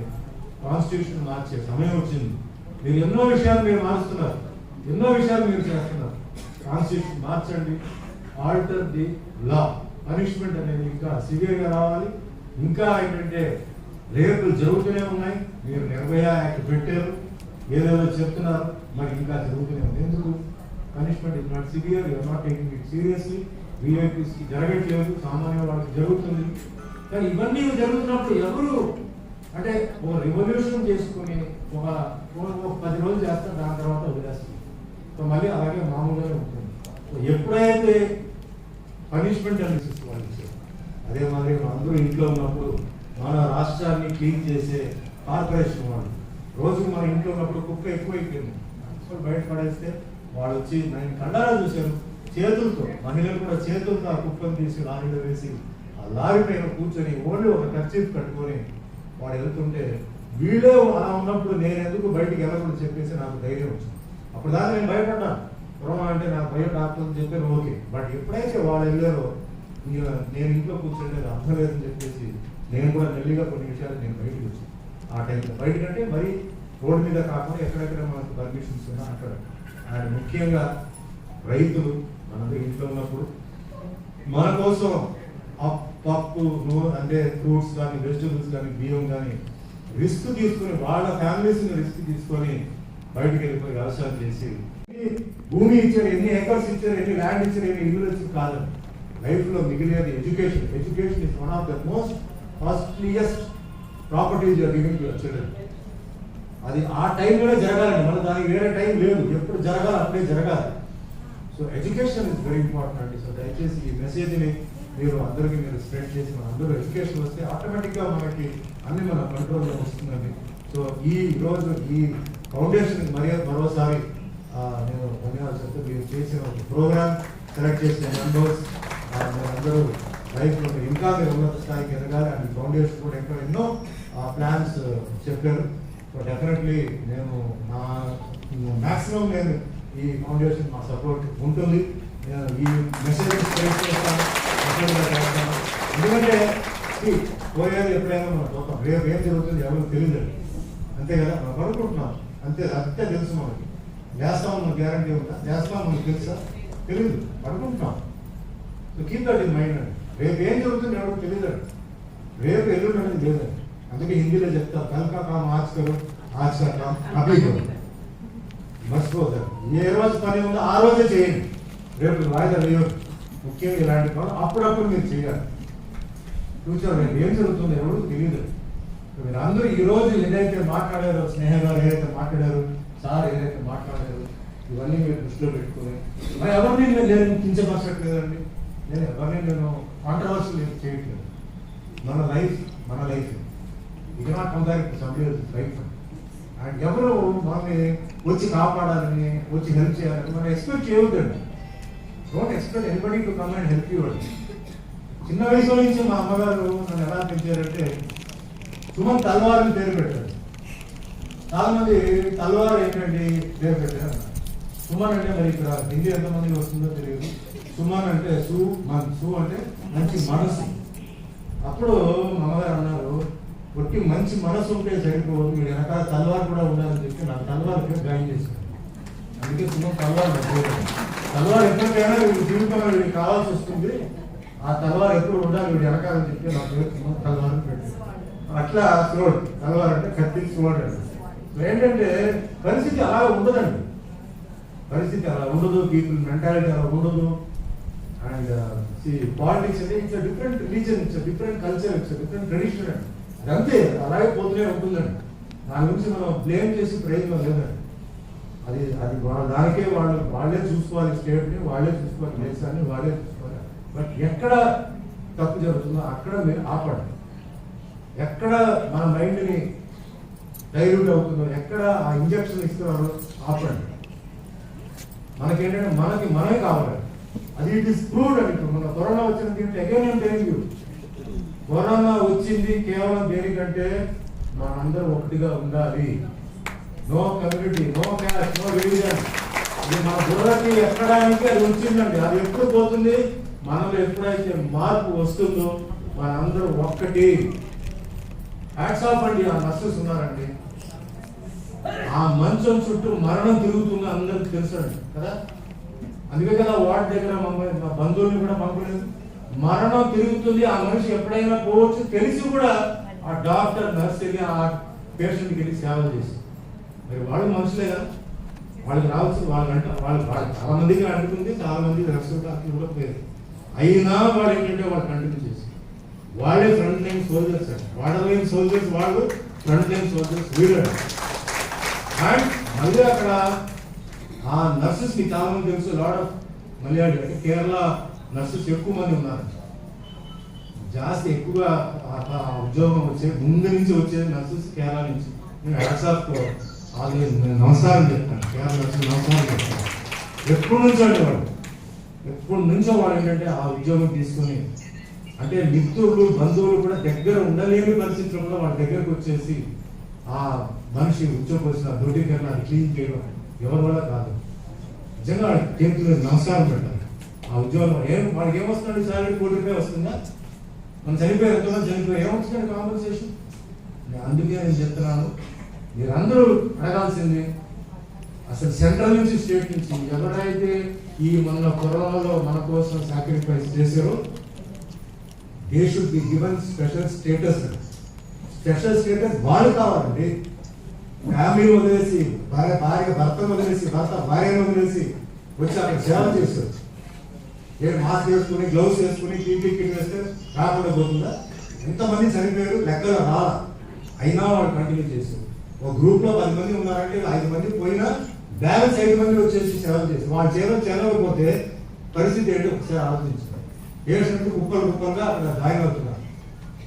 కాన్స్టిట్యూషన్ మార్చే సమయం వచ్చింది. మీరు ఎన్నో విషయాలు మీరు మారుస్తున్నారు, ఎన్నో విషయాలు మీరు చేస్తున్నారు. కాన్స్టిట్యూషన్ మార్చండి, ఆల్టర్ ది లా. పనిష్మెంట్ అనేది ఇంకా సివియర్గా రావాలి. ఇంకా ఏంటంటే రేపులు జరుగుతూనే ఉన్నాయి. మీరు నిర్భయ యాక్ట్ పెట్టారు, ఏదేదో చెప్తున్నారు, మరి ఇంకా జరుగుతూనే ఉంది. ఎందుకు? Punishment is not severe, you are not taking it seriously. వీఐపీస్కి జరగట్లేదు, సామాన్య వాళ్ళకి జరుగుతుంది. కానీ ఇవన్నీ జరుగుతున్నప్పుడు ఎవరు అంటే ఒక రివల్యూషన్ చేసుకుని ఒక 10 రోజులు చేస్తారు, దాని తర్వాత వదిలేస్తారు. సో మళ్ళీ అలాగే మామూలుగానే ఉంటుంది. ఎప్పుడైతే పనిష్మెంట్ అనేది వాళ్ళు ఇచ్చారు, అదే మాదిరి అందరూ ఇంట్లో ఉన్నప్పుడు మన రాష్ట్రాన్ని క్లీన్ చేసే కార్పొరేషన్ వాళ్ళు రోజుకు మన ఇంట్లో ఉన్నప్పుడు కుక్క ఎక్కువైపోయింది, బయట పడేస్తే వాళ్ళు వచ్చి నేను కళ్ళారా చూశాను, చేతులతో మహిళలు కూడా చేతులతో ఆ కుక్కను తీసి లారీలో వేసి ఆ లారీ పైన కూర్చొని ఓన్లీ ఒక కర్చీఫ్ కట్టుకొని వాడు వెళ్తుంటే వీళ్ళే అలా ఉన్నప్పుడు నేను ఎందుకు బయటికి వెళ్ళకూడదు చెప్పేసి నాకు ధైర్యం వచ్చింది. అప్పుడు దాకా నేను భయపడ్డాను, కరోనా అంటే నాకు భయం డాక్టర్ అని చెప్పాను, ఓకే. బట్ ఎప్పుడైతే వాళ్ళు వెళ్ళారో నేను ఇంట్లో కూర్చొని అర్థం లేదని చెప్పేసి నేను కూడా మెల్లిగా కొన్ని విషయాలు నేను బయటకు వచ్చాను. ఆ టైంలో బయటకంటే మరి రోడ్డు మీద కాకుండా ఎక్కడెక్కడ మనకు పర్మిషన్స్ ఉన్నా అక్కడ. అండ్ ముఖ్యంగా రైతులు మన ఇంట్లో ఉన్నప్పుడు మన కోసం పప్పు అంటే ఫ్రూట్స్ కానీ వెజిటబుల్స్ కానీ బియ్యం కానీ రిస్క్ తీసుకుని వాళ్ళ ఫ్యామిలీస్ని రిస్క్ తీసుకొని బయటకు వెళ్ళిపోయి వ్యవసాయం చేసి భూమి ఇచ్చారు, ఎన్ని ఏకర్స్ ఇచ్చారు, ఎన్ని ల్యాండ్ ఇచ్చారు, ఎన్ని ఇల్లు వచ్చి కాదు. లైఫ్లో మిగిలినది education. Education is one of the most costliest properties you're giving to your children. అది ఆ టైంలోనే జరగాలండి, మన దానికి వేరే టైం లేదు, ఎప్పుడు జరగాలి అప్పుడే జరగాలి. So education is very important అండి. సో దయచేసి ఈ మెసేజ్ని మీరు అందరికీ మీరు స్ప్రెడ్ చేసి మన అందరూ ఎడ్యుకేషన్ వస్తే ఆటోమేటిక్గా మనకి అన్ని మన కంట్రోల్లో వస్తుందండి. సో ఈ రోజు ఈ ఫౌండేషన్ మరోసారి నేను ధన్యవాదాలు చెప్తే మీరు చేసిన ఒక ప్రోగ్రామ్ సెలెక్ట్ చేసిన మెంబర్స్ మీరందరూ లైఫ్లో ఇంకా మీరు ఉన్నత స్థాయికి ఎదగాలి. అండ్ ఫౌండేషన్ కూడా ఇంకా ఎన్నో ప్లాన్స్ చెప్పారు. సో డెఫినెట్లీ నేను నా మ్యాక్సిమం నేను ఈ ఫౌండేషన్ మా సపోర్ట్ ఉంటుంది. నేను ఈ మెసేజ్ స్ప్రెడ్ చేస్తాను. ఎందుకంటే పోయేది ఎప్పుడైనా మనం చూద్దాం, రేపు ఏం జరుగుతుంది ఎవరికి తెలియదు, అంతే కదా. మనం పడుకుంటున్నాం, అంతే అంతే తెలుసు మనకి. చేస్తామని మనకు గ్యారంటీ ఉందా? చేస్తామని మనకు తెలుసా? తెలియదు, పడుకుంటున్నాం. So keep that in mind అండి. రేపు ఏం జరుగుతుంది ఎవరికి తెలియదండి, రేపు ఎల్లుండి అనేది లేదండి. అందుకే హిందీలో చెప్తారు, కల్కా కామ్ ఆజ్ కరో ఆజ్ కా కామ్ అభీ కరో. మర్చిపోతారు, ఏ రోజు పని ఉందో ఆ రోజే చేయండి, రేపు వాయిదా వేయదు. ముఖ్యంగా ఇలాంటి పనులు అప్పుడప్పుడు మీరు చేయాలి. ఫ్యూచర్ రేపు ఏం జరుగుతుందో ఎవరు తెలియదు. మీరు అందరూ ఈ రోజు ఏదైతే మాట్లాడారో, స్నేహ గారు ఏదైతే మాట్లాడారు, సార్ ఏదైతే మాట్లాడారు, ఇవన్నీ మీరు దృష్టిలో పెట్టుకుని మరి ఎవరిని నేను కించపరచట్లేదండి. నేను ఎవరిని నేను కాంట్రవర్షియల్ చేయట్లేదు. మన లైఫ్ ఇది not compare to somebody else's life. And ఎవరు మనల్ని వచ్చి కాపాడాలని, వచ్చి హెల్ప్ చేయాలని మనం ఎక్స్పెక్ట్ చేయవద్దండి. Don't expect anybody to come and help you అండి. చిన్న వయసులో నుంచి మా అమ్మగారు నన్ను ఎలా పెంచారంటే సుమన్ తల్వార్ అని పేరు పెట్టారు. చాలా మంది తల్వార్ ఏంటండి పేరు పెట్టారు. సుమన్ అంటే మరి ఇక్కడ హిందీ ఎంతమంది వస్తుందో తెలియదు. సుమన్ అంటే సు అంటే మంచి మనసు. అప్పుడు మా అమ్మగారు అన్నారు, ఒట్టి మంచి మనసు ఉంటే సరిపోదు, మీరు వెనకాల తల్వార్ కూడా ఉండాలని చెప్పి నాకు తల్వార్ పేరు జాయిన్ చేశాను. అందుకే సుమన్ తల్వార్ తల్వార్ ఎప్పటికైనా వీడి జీవితంలో వీడికి కావాల్సి వస్తుంది, ఆ తల్వార్ ఎప్పుడు ఉండాలి వీడి వెనకాలని చెప్పి నా పేరు సుమన్ తల్వార్ పెట్టాను. అట్లా స్లోడ్ తల్వార్ అంటే కత్తి స్లోడ్ అంటే ఏంటంటే పరిస్థితి అలా ఉండదండి. పరిస్థితి అలా ఉండదు, పీపుల్ మెంటాలిటీ అలా ఉండదు. అండ్ పాలిటిక్స్ అంటే it's different religion, it's different culture, it's different tradition అండి. అదంతే అలాగే పోతూనే ఉంటుందండి. దాని గురించి మనం బ్లేమ్ చేసి ప్రయోజనం లేదండి. అది దానికే వాళ్ళే చూసుకోవాలి, స్టేట్ని వాళ్ళే చూసుకోవాలి, దేశాన్ని వాళ్ళే చూసుకోవాలి. బట్ ఎక్కడ తప్పు జరుగుతుందో అక్కడ మీరు ఆపండి. ఎక్కడ మన మైండ్ని డైల్యూట్ అవుతుందో, ఎక్కడ ఆ ఇంజక్షన్ ఇస్తున్నారో ఆపండి. మనకేంటంటే మనమే కావాలి. అది ఇట్ ఇస్ ప్రూవ్డ్ అండి. ఇప్పుడు మన కరోనా వచ్చింది అగైన్ ఏం తెలియదు. కరోనా వచ్చింది కేవలం దేనికంటే మనందరూ ఒకటిగా ఉండాలి. No community, no caste, no religion. ఇది మన బుర్రకి ఎక్కడానికి అది వచ్చిందండి. అది ఎప్పుడు పోతుంది? మనలో ఎప్పుడైతే మార్పు వస్తుందో మనందరూ ఒక్కటి. హ్యాట్స్ ఆఫ్ అండి. ఆ నర్సెస్ ఉన్నారండి, ఆ మంచం చుట్టూ మరణం తిరుగుతుంది అందరికి తెలుసండి కదా. అందుకే కదా వార్డ్ దగ్గర మా బంధువుల్ని కూడా పంపలేదు. మరణం తిరుగుతుంది, ఆ మనిషి ఎప్పుడైనా పోవచ్చు తెలిసి కూడా ఆ డాక్టర్ నర్స్ వెళ్ళి ఆ పేషెంట్కి వెళ్ళి సేవలు చేసి, మరి వాళ్ళు మనుషులే కదా, వాళ్ళకి రావచ్చు. వాళ్ళు చాలా మందికి అనుకుంది, చాలా మంది నర్సులు కూడా పోయారు. అయినా వాళ్ళు ఏంటంటే వాళ్ళు కంటిన్యూ చేసి వాళ్ళే ఫ్రంట్ లైన్ సోల్జర్స్ అండి. వాళ్ళ సోల్జర్స్ వాళ్ళు, ఫ్రంట్ లైన్ సోల్జర్స్ వీళ్ళు. అండ్ మళ్ళీ అక్కడ ఆ నర్సెస్ కి చాలా మంది తెలుసు, లాట్ ఆఫ్ మలయాళీ అంటే కేరళ నర్సెస్ ఎక్కువ మంది ఉన్నారు. జాస్తి ఎక్కువగా ఉద్యోగం వచ్చేది ముందు నుంచి వచ్చేది నర్సెస్ కేరళ నుంచి. నేను వాట్సాప్ నమస్కారం చెప్తాను, కేరళ నర్సెస్ నమస్కారం చెప్తాను. ఎప్పటి నుంచో అంటే వాళ్ళు ఎప్పటి నుంచో వాళ్ళు ఏంటంటే ఆ ఉద్యోగం తీసుకుని, అంటే మిత్రులు బంధువులు కూడా దగ్గర ఉండలేని పరిస్థితుల్లో వాళ్ళ దగ్గరకు వచ్చేసి ఆ మనిషి ఉద్యోగం వచ్చిన దొడ్డికన్నా అది క్లీన్ చేయడం ఎవరి వల్ల కాదు. నిజంగా చేతులు నమస్కారం పెట్టాలి. ఆ ఉద్యోగం వాళ్ళకి ఏమొస్తున్నాడు, సాలరీ ₹1,00,000 వస్తుందా? మనం చనిపోయారు, ఎంతమంది చనిపోయి ఏమొచ్చిందండి కాంపన్సేషన్? అందుకే నేను చెప్తున్నాను, మీరందరూ అడగాల్సింది అసలు సెంట్రల్ నుంచి స్టేట్ నుంచి ఎవరైతే ఈ మన కరోనాలో మన కోసం సాక్రిఫైస్ చేశారో they should be given special status. Special status వాళ్ళు కావాలండి. ఫ్యామిలీ వదిలేసి భర్తను వదిలేసి భార్యను వదిలేసి వచ్చి అక్కడ సేవ చేస్తారు. మాస్క్ వేసుకుని గ్లౌస్ వేసుకుని టీటీ కిట్ వేస్తే రాకుండా పోతుందా? ఎంతమంది చనిపోయారు లెక్కలు రాలా, అయినా వాళ్ళు కంటిన్యూ చేశారు. ఒక గ్రూప్ లో 10 మంది ఉన్నారంటే 5 మంది పోయినా బ్యాలెన్స్ 5 మంది వచ్చేసి సేవలు చేస్తారు. వాళ్ళు చేయలేకపోతే పరిస్థితి ఏంటో ఒకసారి ఆలోచించారు. పేషెంట్ కుప్పలుగా అక్కడ జాయిన్ అవుతున్నారు.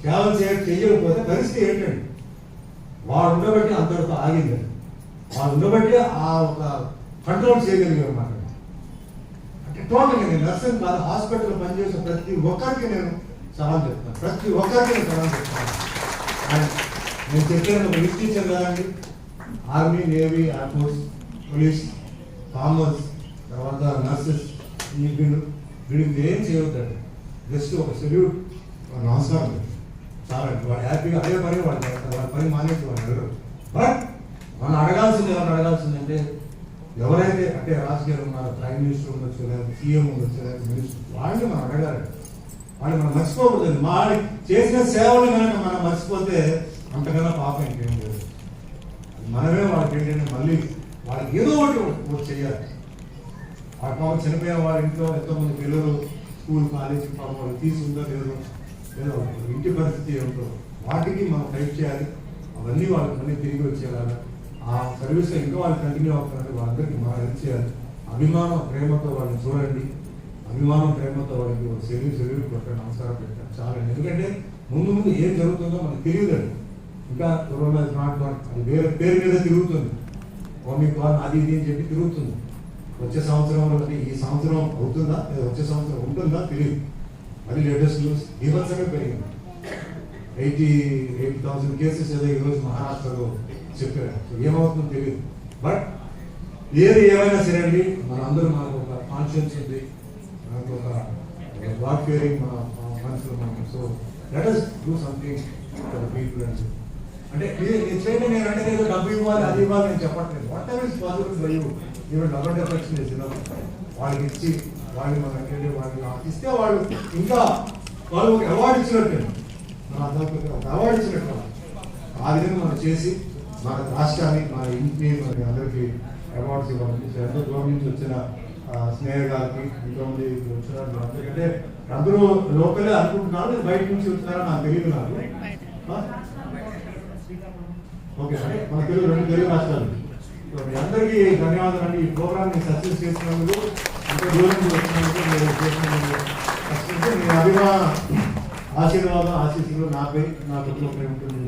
సేవలు చేయకపోతే పరిస్థితి ఏంటండి? వాడు ఉండబట్టి అంతవరకు ఆగింది. వాడు ఉండబట్టి ఆ ఒక కంట్రోల్ చేయగలిగారు అన్నమాట. అంటే టోటల్గా నేను నర్సింగ్ కాదు, హాస్పిటల్లో పనిచేసే ప్రతి ఒక్కరికి నేను సవాల్ చెప్తాను, ప్రతి ఒక్కరికి నేను సవాల్ చెప్తాను. అండ్ నేను చెప్పాను, ఒక లిస్ట్ ఇచ్చాను కదండి, army, navy, air force, police, farmers, తర్వాత నర్సెస్, వీడికి ఏం చేయవద్దండి. జస్ట్ ఒక సెల్యూట్, నమస్కారం చాలా. వాడు హ్యాపీగా అదే పని వాళ్ళు చేస్తారు, వాళ్ళ పని మానేసి వాళ్ళు అడగరు. బట్ మనం అడగాల్సిందంటే ఎవరైతే అంటే రాజకీయాలు ఉన్నారో, ప్రైమ్ మినిస్టర్ ఉండొచ్చు, లేదా సీఎం ఉండొచ్చు, లేదా మినిస్టర్, వాళ్ళని మనం అడగాలి. వాళ్ళు మనం మర్చిపోకూడదు. వాళ్ళు చేసిన సేవలు కనుక మనం మర్చిపోతే అంతకన్నా పాపం ఇంకేం లేదు. మనమే వాళ్ళకి ఏంటంటే మళ్ళీ వాళ్ళకి ఏదో ఒకటి చేయాలి. వాళ్ళ పాపం చనిపోయిన వాళ్ళ ఇంట్లో ఎంతోమంది పిల్లలు స్కూల్, కాలేజీ పాపం వాళ్ళు తీసుకుందో లేదో ఇంటి పరిస్థితి ఏమిటో వాటికి మనం ఫైట్ చేయాలి. అవన్నీ వాళ్ళకి మళ్ళీ తిరిగి వచ్చేలాగా ఆ సర్వీస్ ఇంకా వాళ్ళు కంటిన్యూ అవుతారంటే వాళ్ళందరికీ మనం హెల్ప్ చేయాలి. అభిమానం, ప్రేమతో వాళ్ళని చూడండి. అభిమానం, ప్రేమతో వాళ్ళకి ఒక సెల్యూట్ కొట్టాలి, నమస్కారం పెట్టాలి చాలా. ఎందుకంటే ముందు ఏం జరుగుతుందో మనకు తెలియదండి. ఇంకా కరోనా నాట్ వన్, అది వేరే పేరు మీద తిరుగుతుంది, ఓమిక్రాన్ అది ఇది అని చెప్పి తిరుగుతుంది. వచ్చే సంవత్సరంలో ఈ సంవత్సరం అవుతుందా లేదా వచ్చే సంవత్సరం ఉంటుందా తెలియదు. అది లేటెస్ట్ న్యూస్ బీభత్సంగా పెరిగింది. 80,000 కేసెస్ ఏదో ఈరోజు మహారాష్ట్రలో చెప్పారు. ఏమవుతుందో తెలియదు. బట్ ఏది ఏమైనా సరే అండి, మనందరూ మనకు ఒక కాన్షియన్స్ ఉంది, మనకు ఒక గాడ్ ఫియరింగ్ మన మనసులో మనం. So let us do something for the people. అంటే చేయండి, నేను అంటే ఏదో డబ్బు ఇవ్వాలి, అది ఇవ్వాలి నేను చెప్పట్లేదు. Whatever is possible for you, even double defection ఇచ్చినా వాళ్ళకి ఇచ్చి వాళ్ళు మనకి వాళ్ళకి ఇస్తే వాళ్ళు ఇంకా వాళ్ళు ఒక అవార్డు ఇచ్చినట్టు, ఒక అవార్డు ఇచ్చినట్టు ఆ విధంగా మనం చేసి మన రాష్ట్రాన్ని, మన ఇంటిని, మనకి అందరికీ అవార్డ్స్ ఇవ్వాలి. గవర్నమెంట్ నుంచి వచ్చిన స్నేహ గారికి, ఇంకొంది వచ్చిన అందరికంటే అందరూ లోకలే అనుకుంటున్నారు, బయట నుంచి వచ్చినారని నాకు తెలియదు. నాకు ఓకే అంటే మన రెండు తెలుగు రాష్ట్రాలు మీ అందరికీ ధన్యవాదాలు అండి. ఈ ప్రోగ్రామ్ ని సక్సెస్ చేసినందుకు, ఇంకా దూరం నుంచి వచ్చినందుకు, మీరు చేసినందుకు మీ అభిమాన ఆశీర్వాదం, ఆశీస్సులు నాపై, నా కుటుంబం ఉంటుంది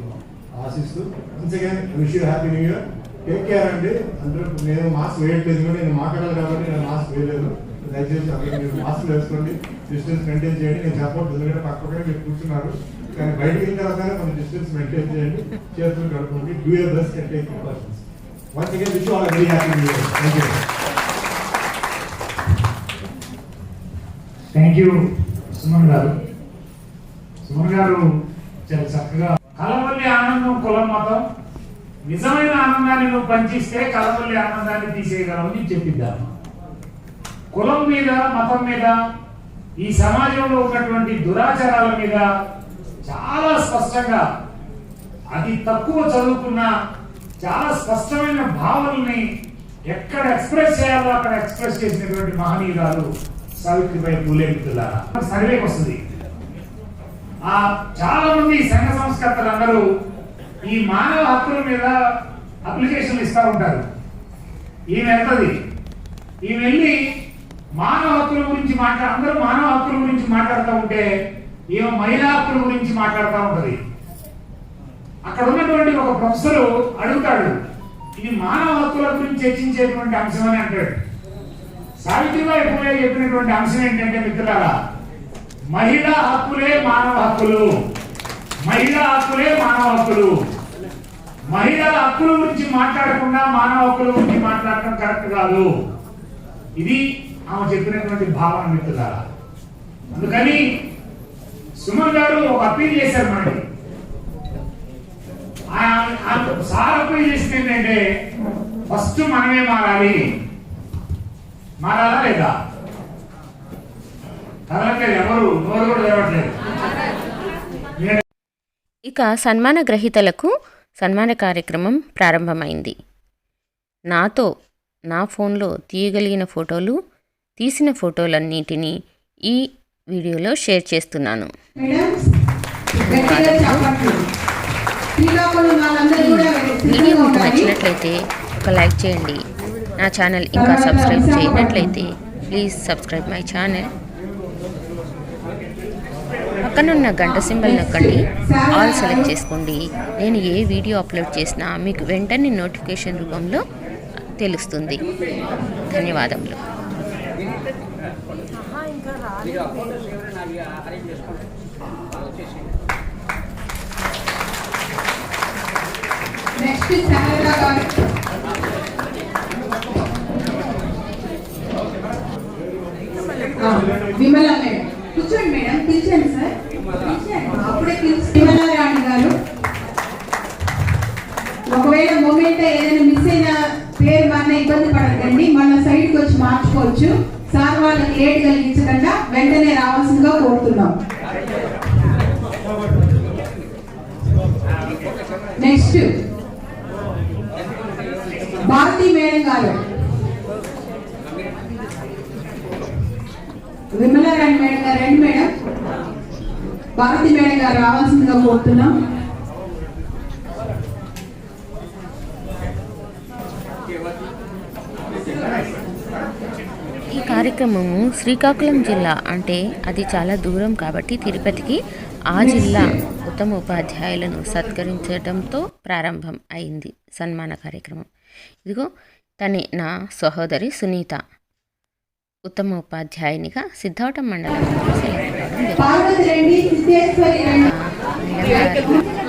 ఆశిస్తూ once again wish you happy new year. Take care అండి. అందరూ నేను మాస్క్ వేయట్లేదు, కూడా నేను మాట్లాడాలి కాబట్టి నేను మాస్క్ వేయలేదు. దయచేసి అందరూ మీరు మాస్క్ వేసుకోండి, డిస్టెన్స్ మెయింటైన్ చేయండి. నేను చెప్పండి, ఎందుకంటే పక్కనే మీరు కూర్చున్నారు, కానీ బయటకు వెళ్ళిన తర్వాత కొంచెం డిస్టెన్స్ మెయింటైన్ చేయండి, చేతులు కడుక్కోండి. Do your best and take precautions. Once again wish you all very happy new year.
Thank you Suman గారు. సుమన్ గారు చాలా చక్కగా
కలవల్లి ఆనంద్ స్థానం కులం మతం. నిజమైన ఆనందాన్ని నువ్వు పంచిస్తే కలవల్లి ఆనందాన్ని తీసేయగలవు అని చెప్పిద్దాం. కులం మీద, మతం మీద, ఈ సమాజంలో ఉన్నటువంటి దురాచారాల మీద చాలా స్పష్టంగా, అది తక్కువ చదువుకున్న చాలా స్పష్టమైన భావనల్ని ఎక్కడ ఎక్స్ప్రెస్ చేయాలో అక్కడ ఎక్స్ప్రెస్ చేసినటువంటి మహనీయురాలు సావిత్రిబాయి పూలే. మిత్రులారా, సర్వేకి వస్తుంది. చాలా మంది సంఘ సంస్కర్తలు అందరూ ఈ మానవ హక్కుల మీద అప్లికేషన్లు ఇస్తూ ఉంటారు. ఈమె వెళ్తుంది, ఈమె వెళ్ళి మానవ హక్కుల గురించి అందరూ మానవ హక్కుల గురించి మాట్లాడుతూ ఉంటే ఈమె మహిళా హక్కుల గురించి మాట్లాడుతూ ఉంటది. అక్కడ ఉన్నటువంటి ఒక ప్రొఫెసర్ అడుగుతాడు, ఇది మానవ హక్కుల గురించి చర్చించేటువంటి అంశం అని అంటాడు. సావిత్రిబాయి పూలే చెప్పినటువంటి అంశం ఏంటంటే మిత్రులారా, మహిళా హక్కులే మానవ హక్కులు, మహిళా హక్కులే మానవ హక్కులు. మహిళల హక్కుల గురించి మాట్లాడకుండా మానవ హక్కుల గురించి మాట్లాడటం కరెక్ట్ కాదు. ఇది ఆమె చెప్పినటువంటి భావన మిత్రులారా. అందుకని సుమన్ గారు ఒక అప్పీల్ చేశారు మనకి. సార్ అప్పీల్ చేసింది ఏంటంటే, ఫస్ట్ మనమే మారాలి. మారాలా లేదా? కదలట్లేదు, ఎవరు నోరు కూడా తెరవట్లేదు.
ఇక సన్మాన గ్రహీతలకు సన్మాన కార్యక్రమం ప్రారంభమైంది. నా ఫోన్లో తీయగలిగిన ఫోటోలు, తీసిన ఫోటోలన్నిటినీ ఈ వీడియోలో షేర్ ఈ
చేస్తున్నాను.
వీడియో మీకు నచ్చినట్లయితే ఒక లైక్ చేయండి. నా ఛానల్ ఇంకా సబ్స్క్రైబ్ చేయనట్లయితే ప్లీజ్ సబ్స్క్రైబ్ మై ఛానల్. పక్కనున్న గంట సింబల్ నొక్కండి, ఆల్ సెలెక్ట్ చేసుకోండి. నేను ఏ వీడియో అప్లోడ్ చేసినా మీకు వెంటనే నోటిఫికేషన్ రూపంలో తెలుస్తుంది. ధన్యవాదములు.
నెక్స్ట్ శారదా గారు. విమల మేడం కూర్చోండి మేడం, పిలిచండి సార్, అప్పుడే విమల రాణి గారు. ఒకవేళ మూమెంట్ ఏదైనా మిస్ అయిన పేరు మన ఇబ్బంది పడకండి, మన సైడ్కి వచ్చి మార్చుకోవచ్చు. సార్ వాళ్ళకి లేట్ కలిగించకుండా వెంటనే రావాల్సిందిగా కోరుతున్నాం. నెక్స్ట్ భారతీ మేడం గారు. విమల రాణి మేడం గారు రండి మేడం. భారతి మేడం గారు రావాల్సిందిగా కోరుతున్నాం.
ఈ కార్యక్రమము శ్రీకాకుళం జిల్లా, అంటే అది చాలా దూరం కాబట్టి తిరుపతికి, ఆ జిల్లా ఉత్తమ ఉపాధ్యాయులను సత్కరించడంతో ప్రారంభం అయింది సన్మాన కార్యక్రమం. ఇదిగో తనే నా సహోదరి సునీత, ఉత్తమ ఉపాధ్యాయునిగా సిద్ధవటం మండలం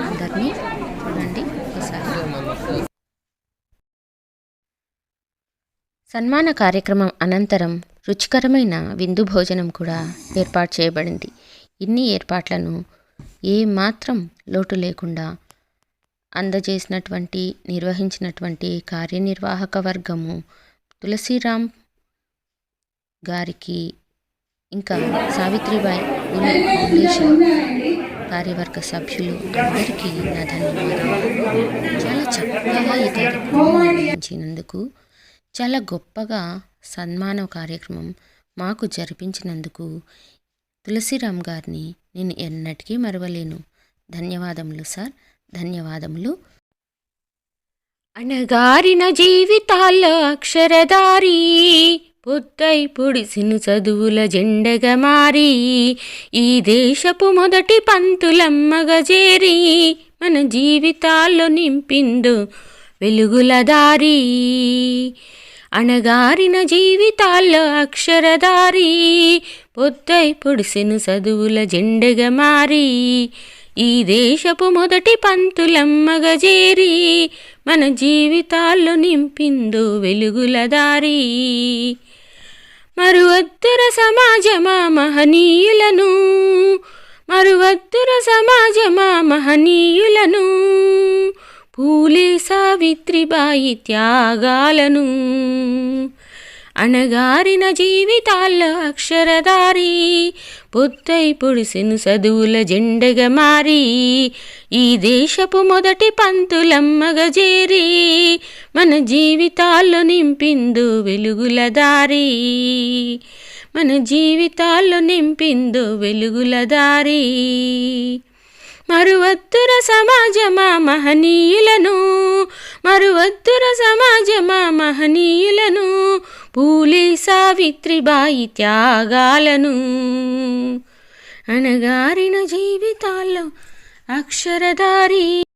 అందరినీ చూడండి ఒకసారి. సన్మాన కార్యక్రమం అనంతరం రుచికరమైన విందు భోజనం కూడా ఏర్పాటు చేయబడింది. ఇన్ని ఏర్పాట్లను ఏమాత్రం లోటు లేకుండా అందజేసినటువంటి, నిర్వహించినటువంటి కార్యనిర్వాహక వర్గము, తులసిరామ్ గారికి, ఇంకా సావిత్రిబాయి పూలే ఫౌండేషన్ కార్యవర్గ సభ్యులు అందరికీ నా ధన్యవాదాలు. చాలా చక్కగా ఈ కార్యక్రమం నిర్వహించినందుకు, చాలా గొప్పగా సన్మాన కార్యక్రమం మాకు జరిపించినందుకు తులసిరామ్ గారిని నేను ఎన్నటికీ మరవలేను. ధన్యవాదములు సార్, ధన్యవాదములు. అణగారిన జీవితాల్లో అక్షరదారి, పొద్దై పొడిసిన చదువుల జెండగా మారి, ఈ దేశపు మొదటి పంతులమ్మగా చేరి, మన జీవితాల్లో నింపిందు వెలుగుల దారి. అణగారిన జీవితాల్లో అక్షరదారి, పొద్దై పొడిసిన చదువుల జెండగా మారి, ఈ దేశపు మొదటి పంతులమ్మగా చేరి, మన జీవితాల్లో నింపిందు వెలుగుల దారి. మరువద్దర సమాజమా మహనీయులను, మరువద్దుర సమాజమా మహనీయులను, పూలే సావిత్రిబాయి త్యాగాలను. అణగారిన జీవితాల్లో అక్షరధారి, పొద్దై పొడిసెను చదువుల జెండగా మారి, ఈ దేశపు మొదటి పంతులమ్మగా చేరి, మన జీవితాల్లో నింపిందు వెలుగుల దారి, మన జీవితాల్లో నింపిందు వెలుగుల దారి. మరువద్దుర సమాజమా మహనీయులను, మరువద్దుర సమాజమా మహనీయులను, పూలే సావిత్రిబాయి త్యాగాలను. అణగారిన జీవితాల్లో అక్షరధారి.